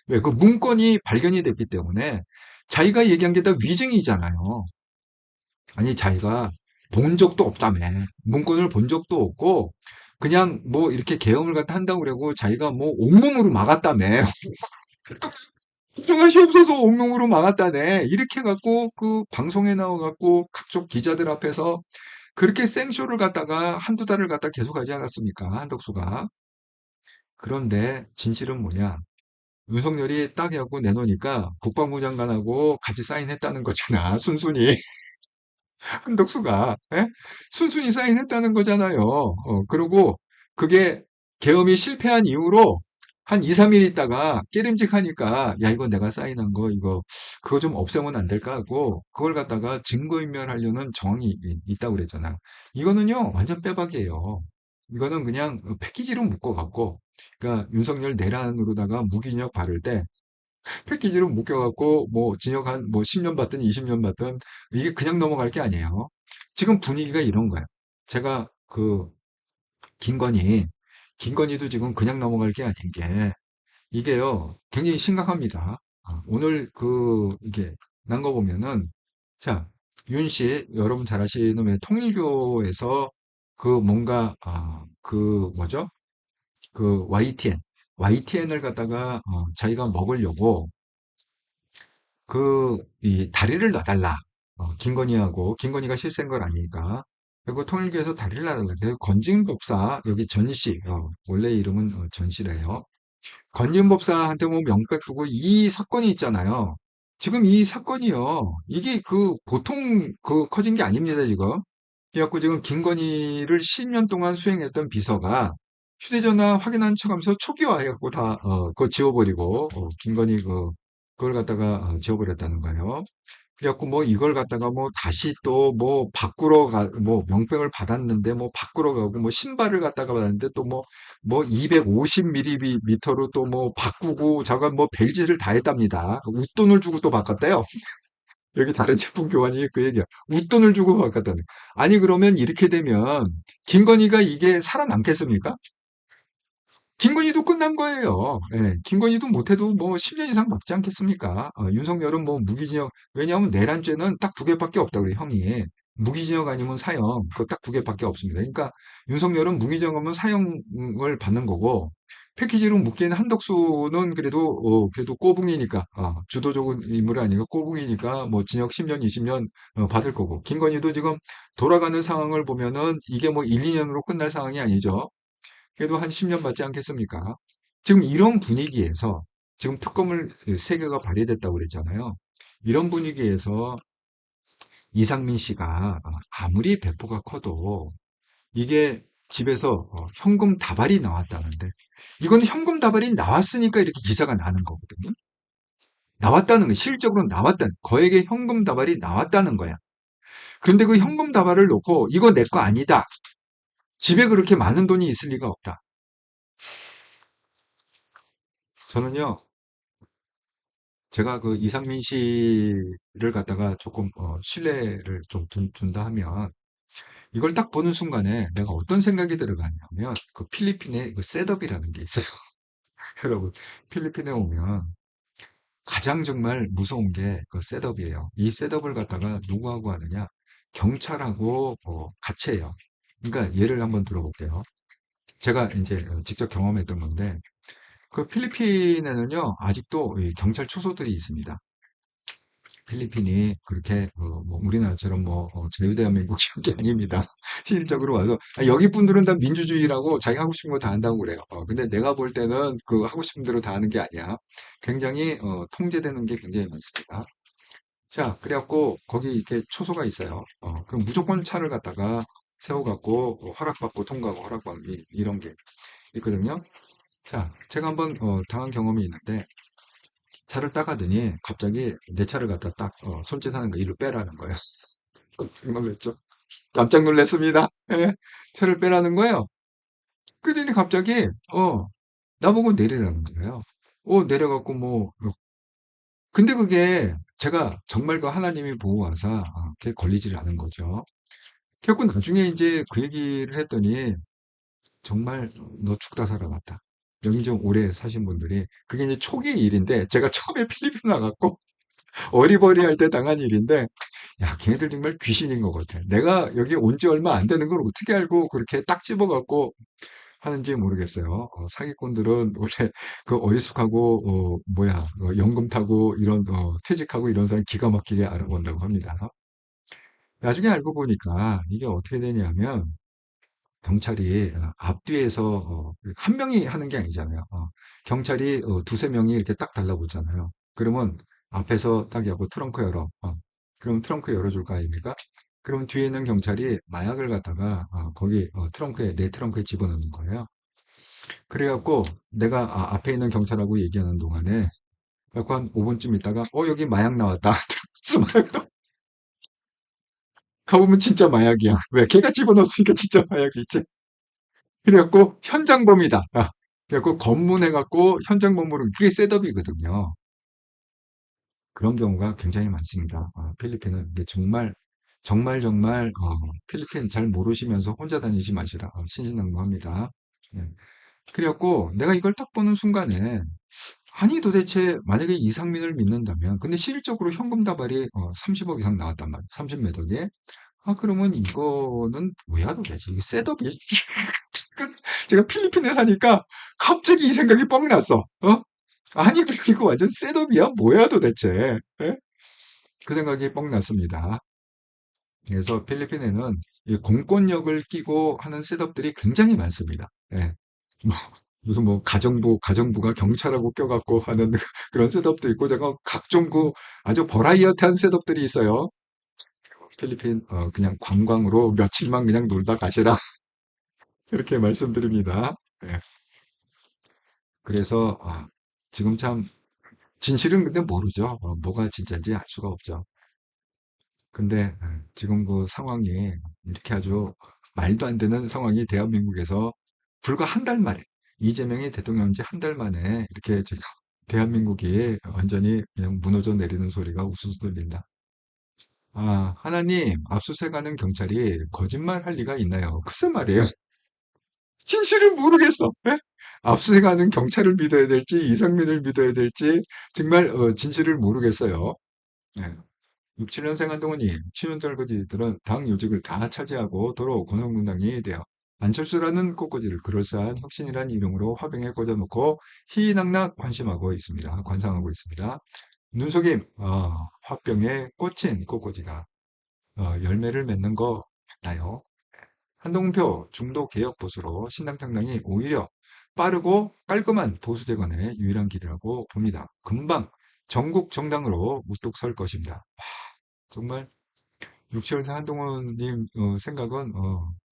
왜? 그 문건이 발견이 됐기 때문에 자기가 얘기한 게 다 위증이잖아요. 아니 자기가 본 적도 없다며. 문건을 본 적도 없고 그냥 뭐 이렇게 계엄을 갖다 한다고 그러고 자기가 뭐 온몸으로 막았다며. 부정할 없어서 온몸으로 막았다네. 이렇게 갖고 그 방송에 나와갖고 각종 기자들 앞에서 그렇게 생쇼를 갖다가 한두 달을 갖다 계속 하지 않았습니까? 한덕수가. 그런데 진실은 뭐냐? 윤석열이 딱 해갖고 내놓으니까 국방부 장관하고 같이 사인했다는 거잖아. 순순히. 한덕수가. 예? 순순히 사인했다는 거잖아요. 그리고 그게 계엄이 실패한 이후로 한 2, 3일 있다가 깨름직하니까 야 이거 내가 사인한 거 이거 그거 좀 없애면 안 될까 하고 그걸 갖다가 증거인멸하려는 정황이 있다고 그랬잖아. 이거는요 완전 빼박이에요. 이거는 그냥 패키지로 묶어갖고 그러니까 윤석열 내란으로다가 무기징역 바를 때 패키지로 묶여갖고 뭐 징역 한 뭐 10년 받든 20년 받든 이게 그냥 넘어갈 게 아니에요. 지금 분위기가 이런 거야. 제가 그 김건희 김건희도 지금 그냥 넘어갈 게 아닌 게 이게요 굉장히 심각합니다. 오늘 이게 난 거 보면은 자 윤 씨 여러분 잘 아시는 왜 통일교에서 그 뭔가 그 뭐죠? 그 YTN을 갖다가 자기가 먹으려고 이 다리를 놔달라. 김건희가 실세인 걸 아니까. 그리고 통일교에서 다리를 놔달라. 그래서 건진법사, 여기 전씨, 원래 이름은 전씨래요. 건진법사한테 뭐 명백 두고 이 사건이 있잖아요. 지금 이 사건이요. 이게 보통 커진 게 아닙니다, 지금. 그래갖고 지금 김건희를 10년 동안 수행했던 비서가 휴대전화 확인한 척하면서 초기화해갖고 다, 그거 지워버리고, 김건희 그걸 갖다가 지워버렸다는 거예요. 그래갖고 뭐 이걸 갖다가 뭐 다시 또 뭐 뭐 명령을 받았는데 뭐 바꾸러 가고 뭐 신발을 갖다가 받았는데 또 뭐 250ml로 또 뭐 바꾸고 저건 뭐 별짓을 다 했답니다. 웃돈을 주고 또 바꿨대요. 여기 다른 제품 교환이 그 얘기야. 웃돈을 주고 바꿨다는. 아니 그러면 이렇게 되면 김건희가 이게 살아남겠습니까? 김건희도 끝난 거예요. 예, 김건희도 못해도 뭐 10년 이상 막지 않겠습니까? 윤석열은 뭐 무기징역, 왜냐하면 내란죄는 딱 두 개밖에 없다 그래, 형이. 무기징역 아니면 사형, 그거 딱 두 개밖에 없습니다. 그러니까 윤석열은 무기징역하면 사형을 받는 거고, 패키지로 묶인 한덕수는 그래도 꼬붕이니까, 주도적인 인물이 아니고 꼬붕이니까 뭐 징역 10년, 20년 받을 거고, 김건희도 지금 돌아가는 상황을 보면은 이게 뭐 1, 2년으로 끝날 상황이 아니죠. 그래도 한 10년 받지 않겠습니까? 지금 이런 분위기에서 지금 특검을 세 개가 발의됐다고 그랬잖아요. 이런 분위기에서 이상민 씨가 아무리 배포가 커도 이게 집에서 현금 다발이 나왔다는데 이건 현금 다발이 나왔으니까 이렇게 기사가 나는 거거든요. 나왔다는 거, 실적으로 나왔다는, 거액의 현금 다발이 나왔다는 거야. 그런데 그 현금 다발을 놓고 이거 내 거 아니다. 집에 그렇게 많은 돈이 있을 리가 없다. 저는요, 제가 그 이상민 씨를 갖다가 조금 신뢰를 좀 둔다 하면 이걸 딱 보는 순간에 내가 어떤 생각이 들어가냐면 그 필리핀의 그 셋업이라는 게 있어요. 여러분, 필리핀에 오면 가장 정말 무서운 게 그 셋업이에요. 이 셋업을 갖다가 누구하고 하느냐? 경찰하고 같이 해요. 그러니까 예를 한번 들어볼게요. 제가 이제 직접 경험했던 건데 그 필리핀에는요 아직도 이 경찰 초소들이 있습니다. 필리핀이 그렇게 뭐 우리나라처럼 뭐 자유대한민국 이런 게 아닙니다. 실질적으로 와서 여기 분들은 다 민주주의라고 자기 하고 싶은 거 다 한다고 그래요. 근데 내가 볼 때는 그 하고 싶은 대로 다 하는 게 아니야. 굉장히 통제되는 게 굉장히 많습니다. 자, 그래갖고 거기 이렇게 초소가 있어요. 그럼 무조건 차를 갖다가 세워갖고 허락받고 통과하고 허락받기 이런 게 있거든요. 자, 제가 한번 당한 경험이 있는데 차를 따가더니 갑자기 내 차를 갖다 딱 손짓하는 거 이리로 빼라는 거예요. 깜짝 놀랐죠. 깜짝 놀랐습니다. 예, 차를 빼라는 거예요. 그러더니 갑자기 나보고 내리라는 거예요. 내려갖고 근데 그게 제가 정말 그 하나님이 보호하사 그게 걸리질 않은 거죠. 결국 나중에 이제 그 얘기를 했더니 정말 너 죽다 살아났다. 여기 좀 오래 사신 분들이 그게 이제 초기 일인데 제가 처음에 필리핀 나갔고 어리버리할 때 당한 일인데, 야, 걔네들 정말 귀신인 것 같아. 내가 여기 온지 얼마 안 되는 걸 어떻게 알고 그렇게 딱 집어갖고 하는지 모르겠어요. 사기꾼들은 원래 그 어리숙하고, 연금 타고 이런, 퇴직하고 이런 사람 기가 막히게 알아본다고 합니다. 나중에 알고 보니까 이게 어떻게 되냐면, 경찰이 앞뒤에서 한 명이 하는 게 아니잖아요. 경찰이 두세 명이 이렇게 딱 달라붙잖아요. 그러면 앞에서 딱 여보 트렁크 열어. 그럼 트렁크 열어줄 거 아닙니까? 그러면 뒤에 있는 경찰이 마약을 갖다가 거기 트렁크에 내 트렁크에 집어넣는 거예요. 그래갖고 내가 앞에 있는 경찰하고 얘기하는 동안에 그래갖고 한 5분쯤 있다가 여기 마약 나왔다. 마약 나 가보면 진짜 마약이야. 왜? 걔가 집어넣었으니까 진짜 마약이지. 그래갖고 현장범이다. 그래갖고 검문해갖고 현장범으로 그게 셋업이거든요. 그런 경우가 굉장히 많습니다. 필리핀은 이게 정말 필리핀 잘 모르시면서 혼자 다니지 마시라. 신신당부합니다. 예. 그래갖고 내가 이걸 딱 보는 순간에 아니 도대체 만약에 이상민을 믿는다면 근데 실질적으로 현금 다발이 30억 이상 나왔단 말이야. 30몇 억에. 그러면 이거는 뭐야 도대체? 이게 셋업이 제가 필리핀에 사니까 갑자기 이 생각이 뻥 났어. 아니, 이거 완전 셋업이야? 뭐야 도대체? 예? 그 생각이 뻥 났습니다. 그래서 필리핀에는 이 공권력을 끼고 하는 셋업들이 굉장히 많습니다. 예. 뭐, 무슨 가정부가 경찰하고 껴갖고 하는 그런 셋업도 있고, 제가 각종 아주 버라이어티한 셋업들이 있어요. 필리핀, 그냥 관광으로 며칠만 그냥 놀다 가시라. 이렇게 말씀드립니다. 예. 그래서, 지금 참, 진실은 근데 모르죠. 뭐가 진짜인지 알 수가 없죠. 근데 지금 그 상황이 이렇게 아주 말도 안 되는 상황이 대한민국에서 불과 한 달 만에 이재명이 대통령 지 한 달 만에 이렇게 지금 대한민국이 완전히 그냥 무너져 내리는 소리가 우수수 들린다. 아, 하나님, 압수수색하는 경찰이 거짓말할 리가 있나요? 글쎄 말이에요. 진실을 모르겠어. 예? 압수수색하는 경찰을 믿어야 될지 이상민을 믿어야 될지 정말 진실을 모르겠어요. 예. 6, 7년생 한동훈이 친윤절거지들은 당 요직을 다 차지하고 도로 권성군당이 되어 안철수라는 꽃꽂이를 그럴싸한 혁신이라는 이름으로 화병에 꽂아놓고 희희낙낙 관심하고 있습니다. 관상하고 있습니다. 눈속임, 화병에 꽂힌 꽃꽂이가 열매를 맺는 거 같나요? 한동훈표 중도 개혁 보수로 신당 창당이 오히려 빠르고 깔끔한 보수 재건의 유일한 길이라고 봅니다. 금방 전국 정당으로 우뚝 설 것입니다. 정말 6.25 한동훈님 생각은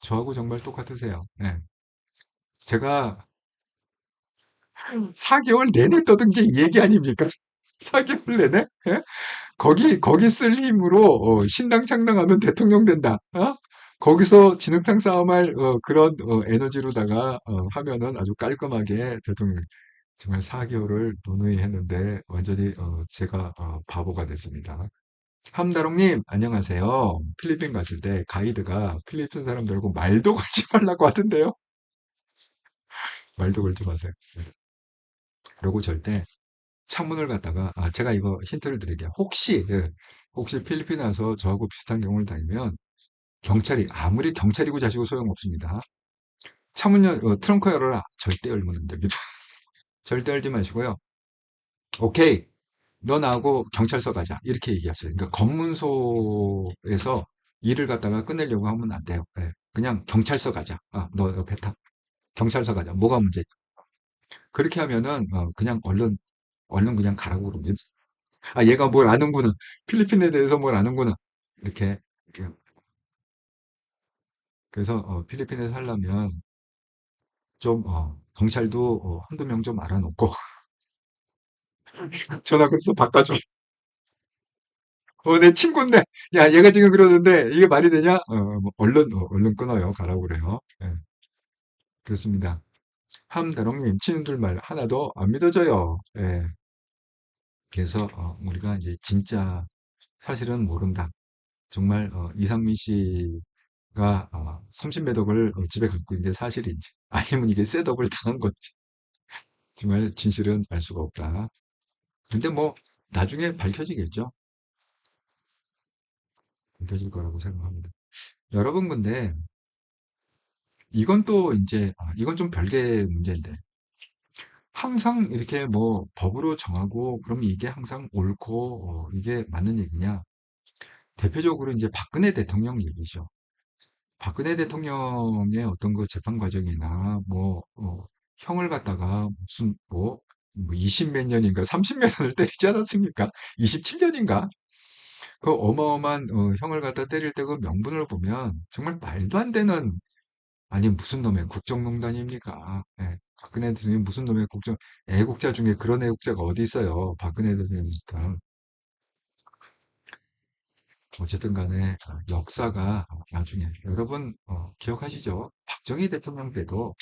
저하고 정말 똑같으세요. 네. 제가 4개월 내내 떠든 게 이 얘기 아닙니까? 4개월 내내? 예? 거기 쓸 힘으로 신당 창당하면 대통령 된다. 거기서 진흙탕 싸움할 그런 에너지로다가 하면은 아주 깔끔하게 대통령. 정말 4개월을 논의했는데 완전히 제가 바보가 됐습니다. 함다롱님, 안녕하세요. 필리핀 갔을 때 가이드가 필리핀 사람들하고 말도 걸지 말라고 하던데요. 말도 걸지 마세요. 네. 그리고 절대 창문을 갖다가, 제가 이거 힌트를 드릴게요. 혹시 필리핀 와서 저하고 비슷한 경우를 다니면 경찰이, 아무리 경찰이고 자시고 소용없습니다. 트렁크 열어라. 절대 열면 안 됩니다. 절대 열지 마시고요. 오케이. 너 나하고 경찰서 가자. 이렇게 얘기하셔요. 그러니까 검문소에서 일을 갖다가 끝내려고 하면 안 돼요. 예. 그냥 경찰서 가자. 너 옆에 타. 경찰서 가자. 뭐가 문제? 그렇게 하면은 그냥 얼른 그냥 가라고 그럽니다. 얘가 뭘 아는구나. 필리핀에 대해서 뭘 아는구나. 이렇게. 그래서 필리핀에 살려면 좀 경찰도 한두 명 좀 알아놓고 전화 걸어서 바꿔줘. 내 친구인데, 야, 얘가 지금 그러는데, 이게 말이 되냐? 뭐 얼른 끊어요. 가라고 그래요. 예, 그렇습니다. 함다롱님, 친구들 말 하나도 안 믿어져요. 예, 그래서, 우리가 이제 진짜 사실은 모른다. 정말, 이상민 씨가, 30매덕을 집에 갖고 있는 게 사실인지, 아니면 이게 셋업을 당한 건지, 정말 진실은 알 수가 없다. 근데 뭐, 나중에 밝혀지겠죠? 밝혀질 거라고 생각합니다. 여러분, 근데, 이건 또 이제 이건 좀 별개의 문제인데 항상 이렇게 뭐 법으로 정하고 그러면 이게 항상 옳고 이게 맞는 얘기냐? 대표적으로 이제 박근혜 대통령 얘기죠. 박근혜 대통령의 어떤 그 재판 과정이나 뭐 형을 갖다가 무슨 뭐 20 몇 년인가 30 몇 년을 때리지 않았습니까? 27년인가? 그 어마어마한 형을 갖다 때릴 때 그 명분을 보면 정말 말도 안 되는 아니, 무슨 놈의 국정농단입니까? 예, 박근혜 대통령이 무슨 놈의 애국자 중에 그런 애국자가 어디 있어요? 박근혜 대통령입니다. 어쨌든 간에 역사가 나중에, 여러분, 기억하시죠? 박정희 대통령 때도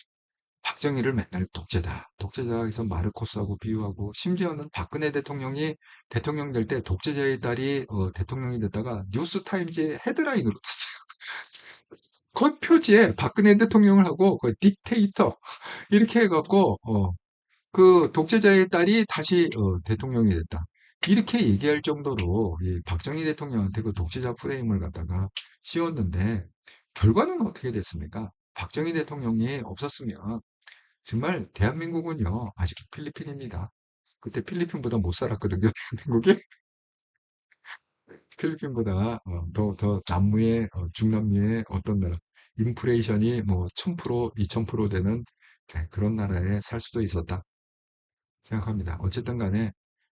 박정희를 맨날 독재다. 독재자 해서 마르코스하고 비유하고, 심지어는 박근혜 대통령이 대통령 될 때 독재자의 딸이 대통령이 됐다가 뉴스타임즈의 헤드라인으로 떴어요. 그 표지에 박근혜 대통령을 하고, 그 딕테이터, 이렇게 해갖고 그 독재자의 딸이 다시 대통령이 됐다. 이렇게 얘기할 정도로 이 박정희 대통령한테 그 독재자 프레임을 갖다가 씌웠는데 결과는 어떻게 됐습니까? 박정희 대통령이 없었으면 정말 대한민국은요 아직 필리핀입니다. 그때 필리핀보다 못 살았거든요. 대한민국이 필리핀보다 더 남미의 중남미의 어떤 나라 인플레이션이 뭐 1000% 2000% 되는 그런 나라에 살 수도 있었다. 생각합니다. 어쨌든 간에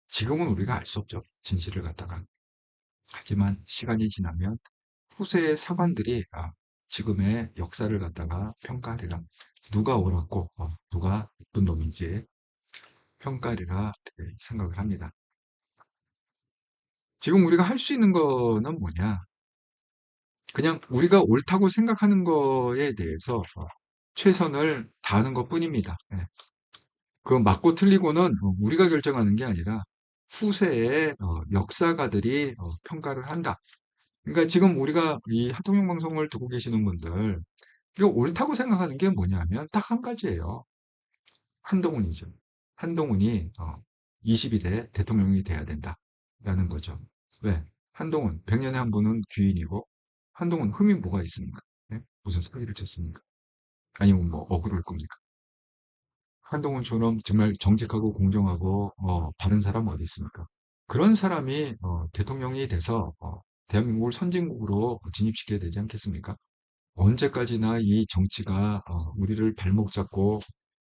지금은 우리가 알 수 없죠. 진실을 갖다가. 하지만 시간이 지나면 후세의 사관들이 지금의 역사를 갖다가 평가하리라. 누가 옳았고 누가 나쁜 놈인지 평가하리라 이렇게 생각을 합니다. 지금 우리가 할 수 있는 거는 뭐냐? 그냥 우리가 옳다고 생각하는 거에 대해서 최선을 다하는 것뿐입니다. 예. 그 맞고 틀리고는 우리가 결정하는 게 아니라 후세의 역사가들이 평가를 한다. 그러니까 지금 우리가 이 한통용 방송을 듣고 계시는 분들, 이거 옳다고 생각하는 게 뭐냐면 딱 한 가지예요. 한동훈이죠. 한동훈이 22대 대통령이 돼야 된다라는 거죠. 왜? 한동훈 100년에 한 번은 귀인이고 한동훈 흠이 뭐가 있습니까? 예? 무슨 사기를 쳤습니까? 아니면 뭐 억울할 겁니까? 한동훈처럼 정말 정직하고 공정하고 바른 사람 어디 있습니까? 그런 사람이 대통령이 돼서 대한민국을 선진국으로 진입시켜야 되지 않겠습니까? 언제까지나 이 정치가 우리를 발목 잡고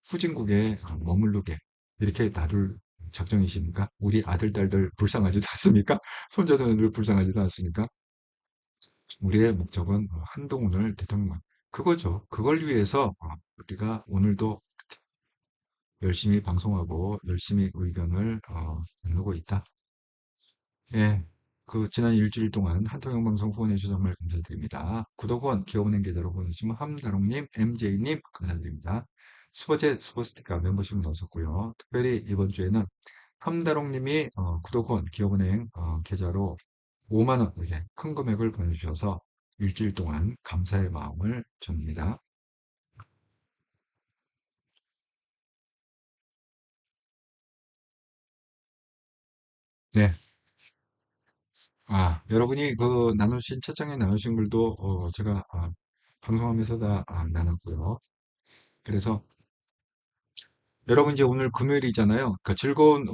후진국에 머무르게 이렇게 놔둘 작정이십니까? 우리 아들, 딸들 불쌍하지도 않습니까? 손자들을 불쌍하지도 않습니까? 우리의 목적은 한동훈을 대통령, 그거죠. 그걸 위해서 우리가 오늘도 열심히 방송하고 열심히 의견을 나누고 있다. 예. 그 지난 일주일 동안 한통영 방송 후원해 주셔서 정말 감사드립니다. 구독원, 기업은행 계좌로 보내주시면 함다롱님, MJ님 감사드립니다. 슈퍼챗, 슈퍼스티커 멤버십을 넣었었고요. 특별히 이번 주에는 함다롱님이 구독원, 기업은행 계좌로 5만 원 이렇게 큰 금액을 보내주셔서 일주일 동안 감사의 마음을 전합니다. 네. 여러분이 그 나누신 채팅에 나누신 글도 제가 방송하면서 다 나눴고요. 그래서 여러분 이제 오늘 금요일이잖아요. 그러니까 즐거운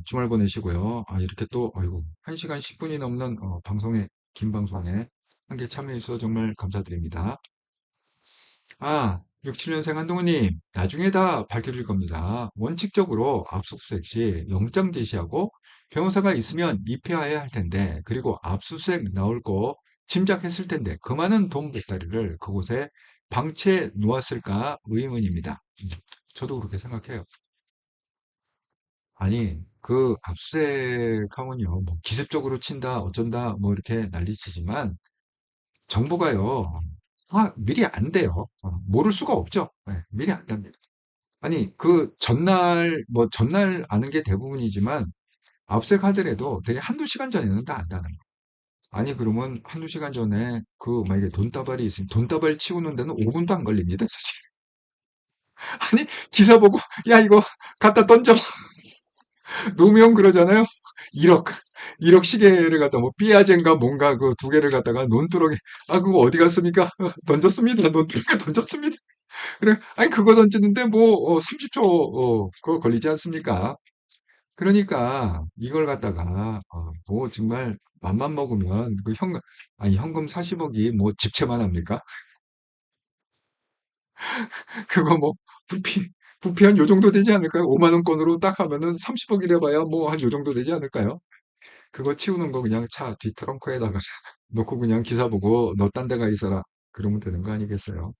주말 보내시고요. 이렇게 또 아이고 1시간 10분이 넘는 방송에 긴 방송에 함께 참여해 주셔서 정말 감사드립니다. 67년생 한동훈님, 나중에 다 밝혀질 겁니다. 원칙적으로 압수수색 시 영장 제시하고 변호사가 있으면 입회해야 할 텐데, 그리고 압수수색 나올 거 짐작했을 텐데, 그 많은 돈 보따리를 그곳에 방치해 놓았을까 의문입니다. 저도 그렇게 생각해요. 아니, 그 압수수색하면요, 뭐 기습적으로 친다, 어쩐다, 뭐 이렇게 난리치지만, 정보가요, 미리 안 돼요. 모를 수가 없죠. 네, 미리 안 됩니다. 아니, 그 전날, 뭐 전날 아는 게 대부분이지만, 압색하더라도 되게 한두 시간 전에는 다 안다는 거예요. 아니, 그러면 한두 시간 전에 그 만약에 돈다발이 있으면 돈다발 치우는 데는 5분도 안 걸립니다, 사실. 아니, 기사 보고, 야, 이거 갖다 던져. 노무현 그러잖아요. 1억, 1억 시계를 갖다 뭐 삐아젠가 뭔가 그 두 개를 갖다가 논두렁에, 그거 어디 갔습니까? 던졌습니다. 논두렁에 던졌습니다. 그래, 아니, 그거 던지는데 뭐, 30초, 그거 걸리지 않습니까? 그러니까, 이걸 갖다가, 뭐, 정말, 맘만 먹으면, 그 현금, 아니, 현금 40억이 뭐, 집채만 합니까? 그거 뭐, 부피 한 요 정도 되지 않을까요? 5만 원권으로 딱 하면은 30억이래 봐야 뭐, 한 요 정도 되지 않을까요? 그거 치우는 거 그냥 차 뒤 트렁크에다가 놓고 그냥 기사 보고, 너 딴 데 가 있어라. 그러면 되는 거 아니겠어요?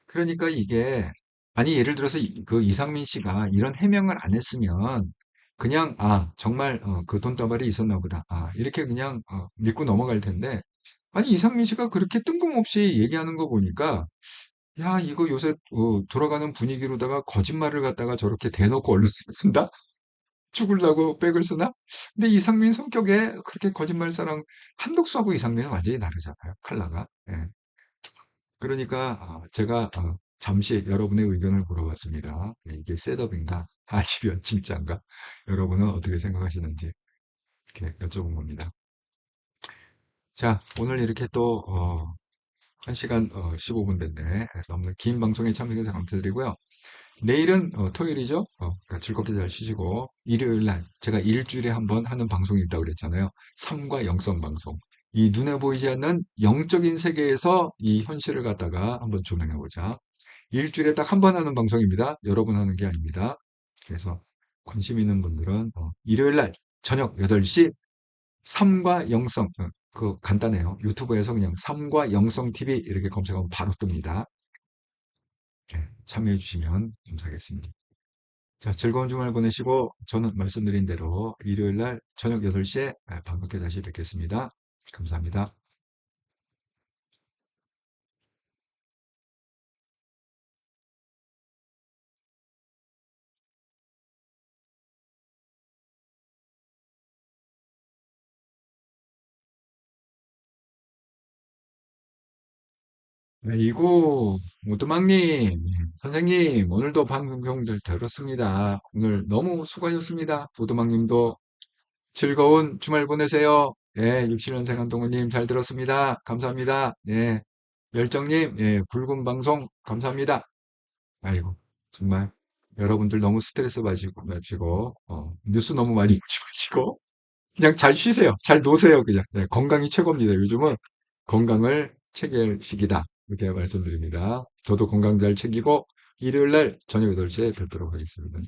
그러니까 이게 아니 예를 들어서 그 이상민 씨가 이런 해명을 안 했으면 그냥 정말 그 돈다발이 있었나 보다 이렇게 그냥 믿고 넘어갈 텐데 아니 이상민 씨가 그렇게 뜬금없이 얘기하는 거 보니까 야 이거 요새 돌아가는 분위기로다가 거짓말을 갖다가 저렇게 대놓고 언론에 쓴다? 죽으려고 백을 쓰나? 근데 이상민 성격에 그렇게 거짓말사랑 한독수하고 이상민은 완전히 다르잖아요. 컬러가. 예. 그러니까 제가 잠시 여러분의 의견을 물어봤습니다. 네, 이게 셋업인가? 아니면 진짜인가? 여러분은 어떻게 생각하시는지 이렇게 여쭤본 겁니다. 자, 오늘 이렇게 또 1시간 15분 됐네. 너무 긴 방송에 참여해주셔서 감사드리고요. 내일은 토요일이죠? 그러니까 즐겁게 잘 쉬시고 일요일 날 제가 일주일에 한 번 하는 방송이 있다고 그랬잖아요. 삶과 영성 방송. 이 눈에 보이지 않는 영적인 세계에서 이 현실을 갖다가 한번 조명해 보자. 일주일에 딱 한 번 하는 방송입니다. 여러 번 하는 게 아닙니다. 그래서 관심 있는 분들은 일요일 날 저녁 8시 삶과 영성 그 간단해요. 유튜브에서 그냥 삶과 영성 TV 이렇게 검색하면 바로 뜹니다. 네, 참여해 주시면 감사하겠습니다. 자, 즐거운 주말 보내시고 저는 말씀드린 대로 일요일 날 저녁 8시에 반갑게 다시 뵙겠습니다. 감사합니다. 아이고, 오두막님, 선생님, 오늘도 방송 잘 들었습니다. 오늘 너무 수고하셨습니다. 오두막님도 즐거운 주말 보내세요. 예, 67년생 한동훈님 잘 들었습니다. 감사합니다. 예, 열정님, 예, 붉은 방송 감사합니다. 아이고, 정말 여러분들 너무 스트레스 마시고, 뉴스 너무 많이 보지 마시고, 그냥 잘 쉬세요. 잘 노세요. 그냥. 네, 건강이 최고입니다. 요즘은 건강을 챙길 시기다. 이렇게 말씀드립니다. 저도 건강 잘 챙기고 일요일 날 저녁 8시에 뵙도록 하겠습니다.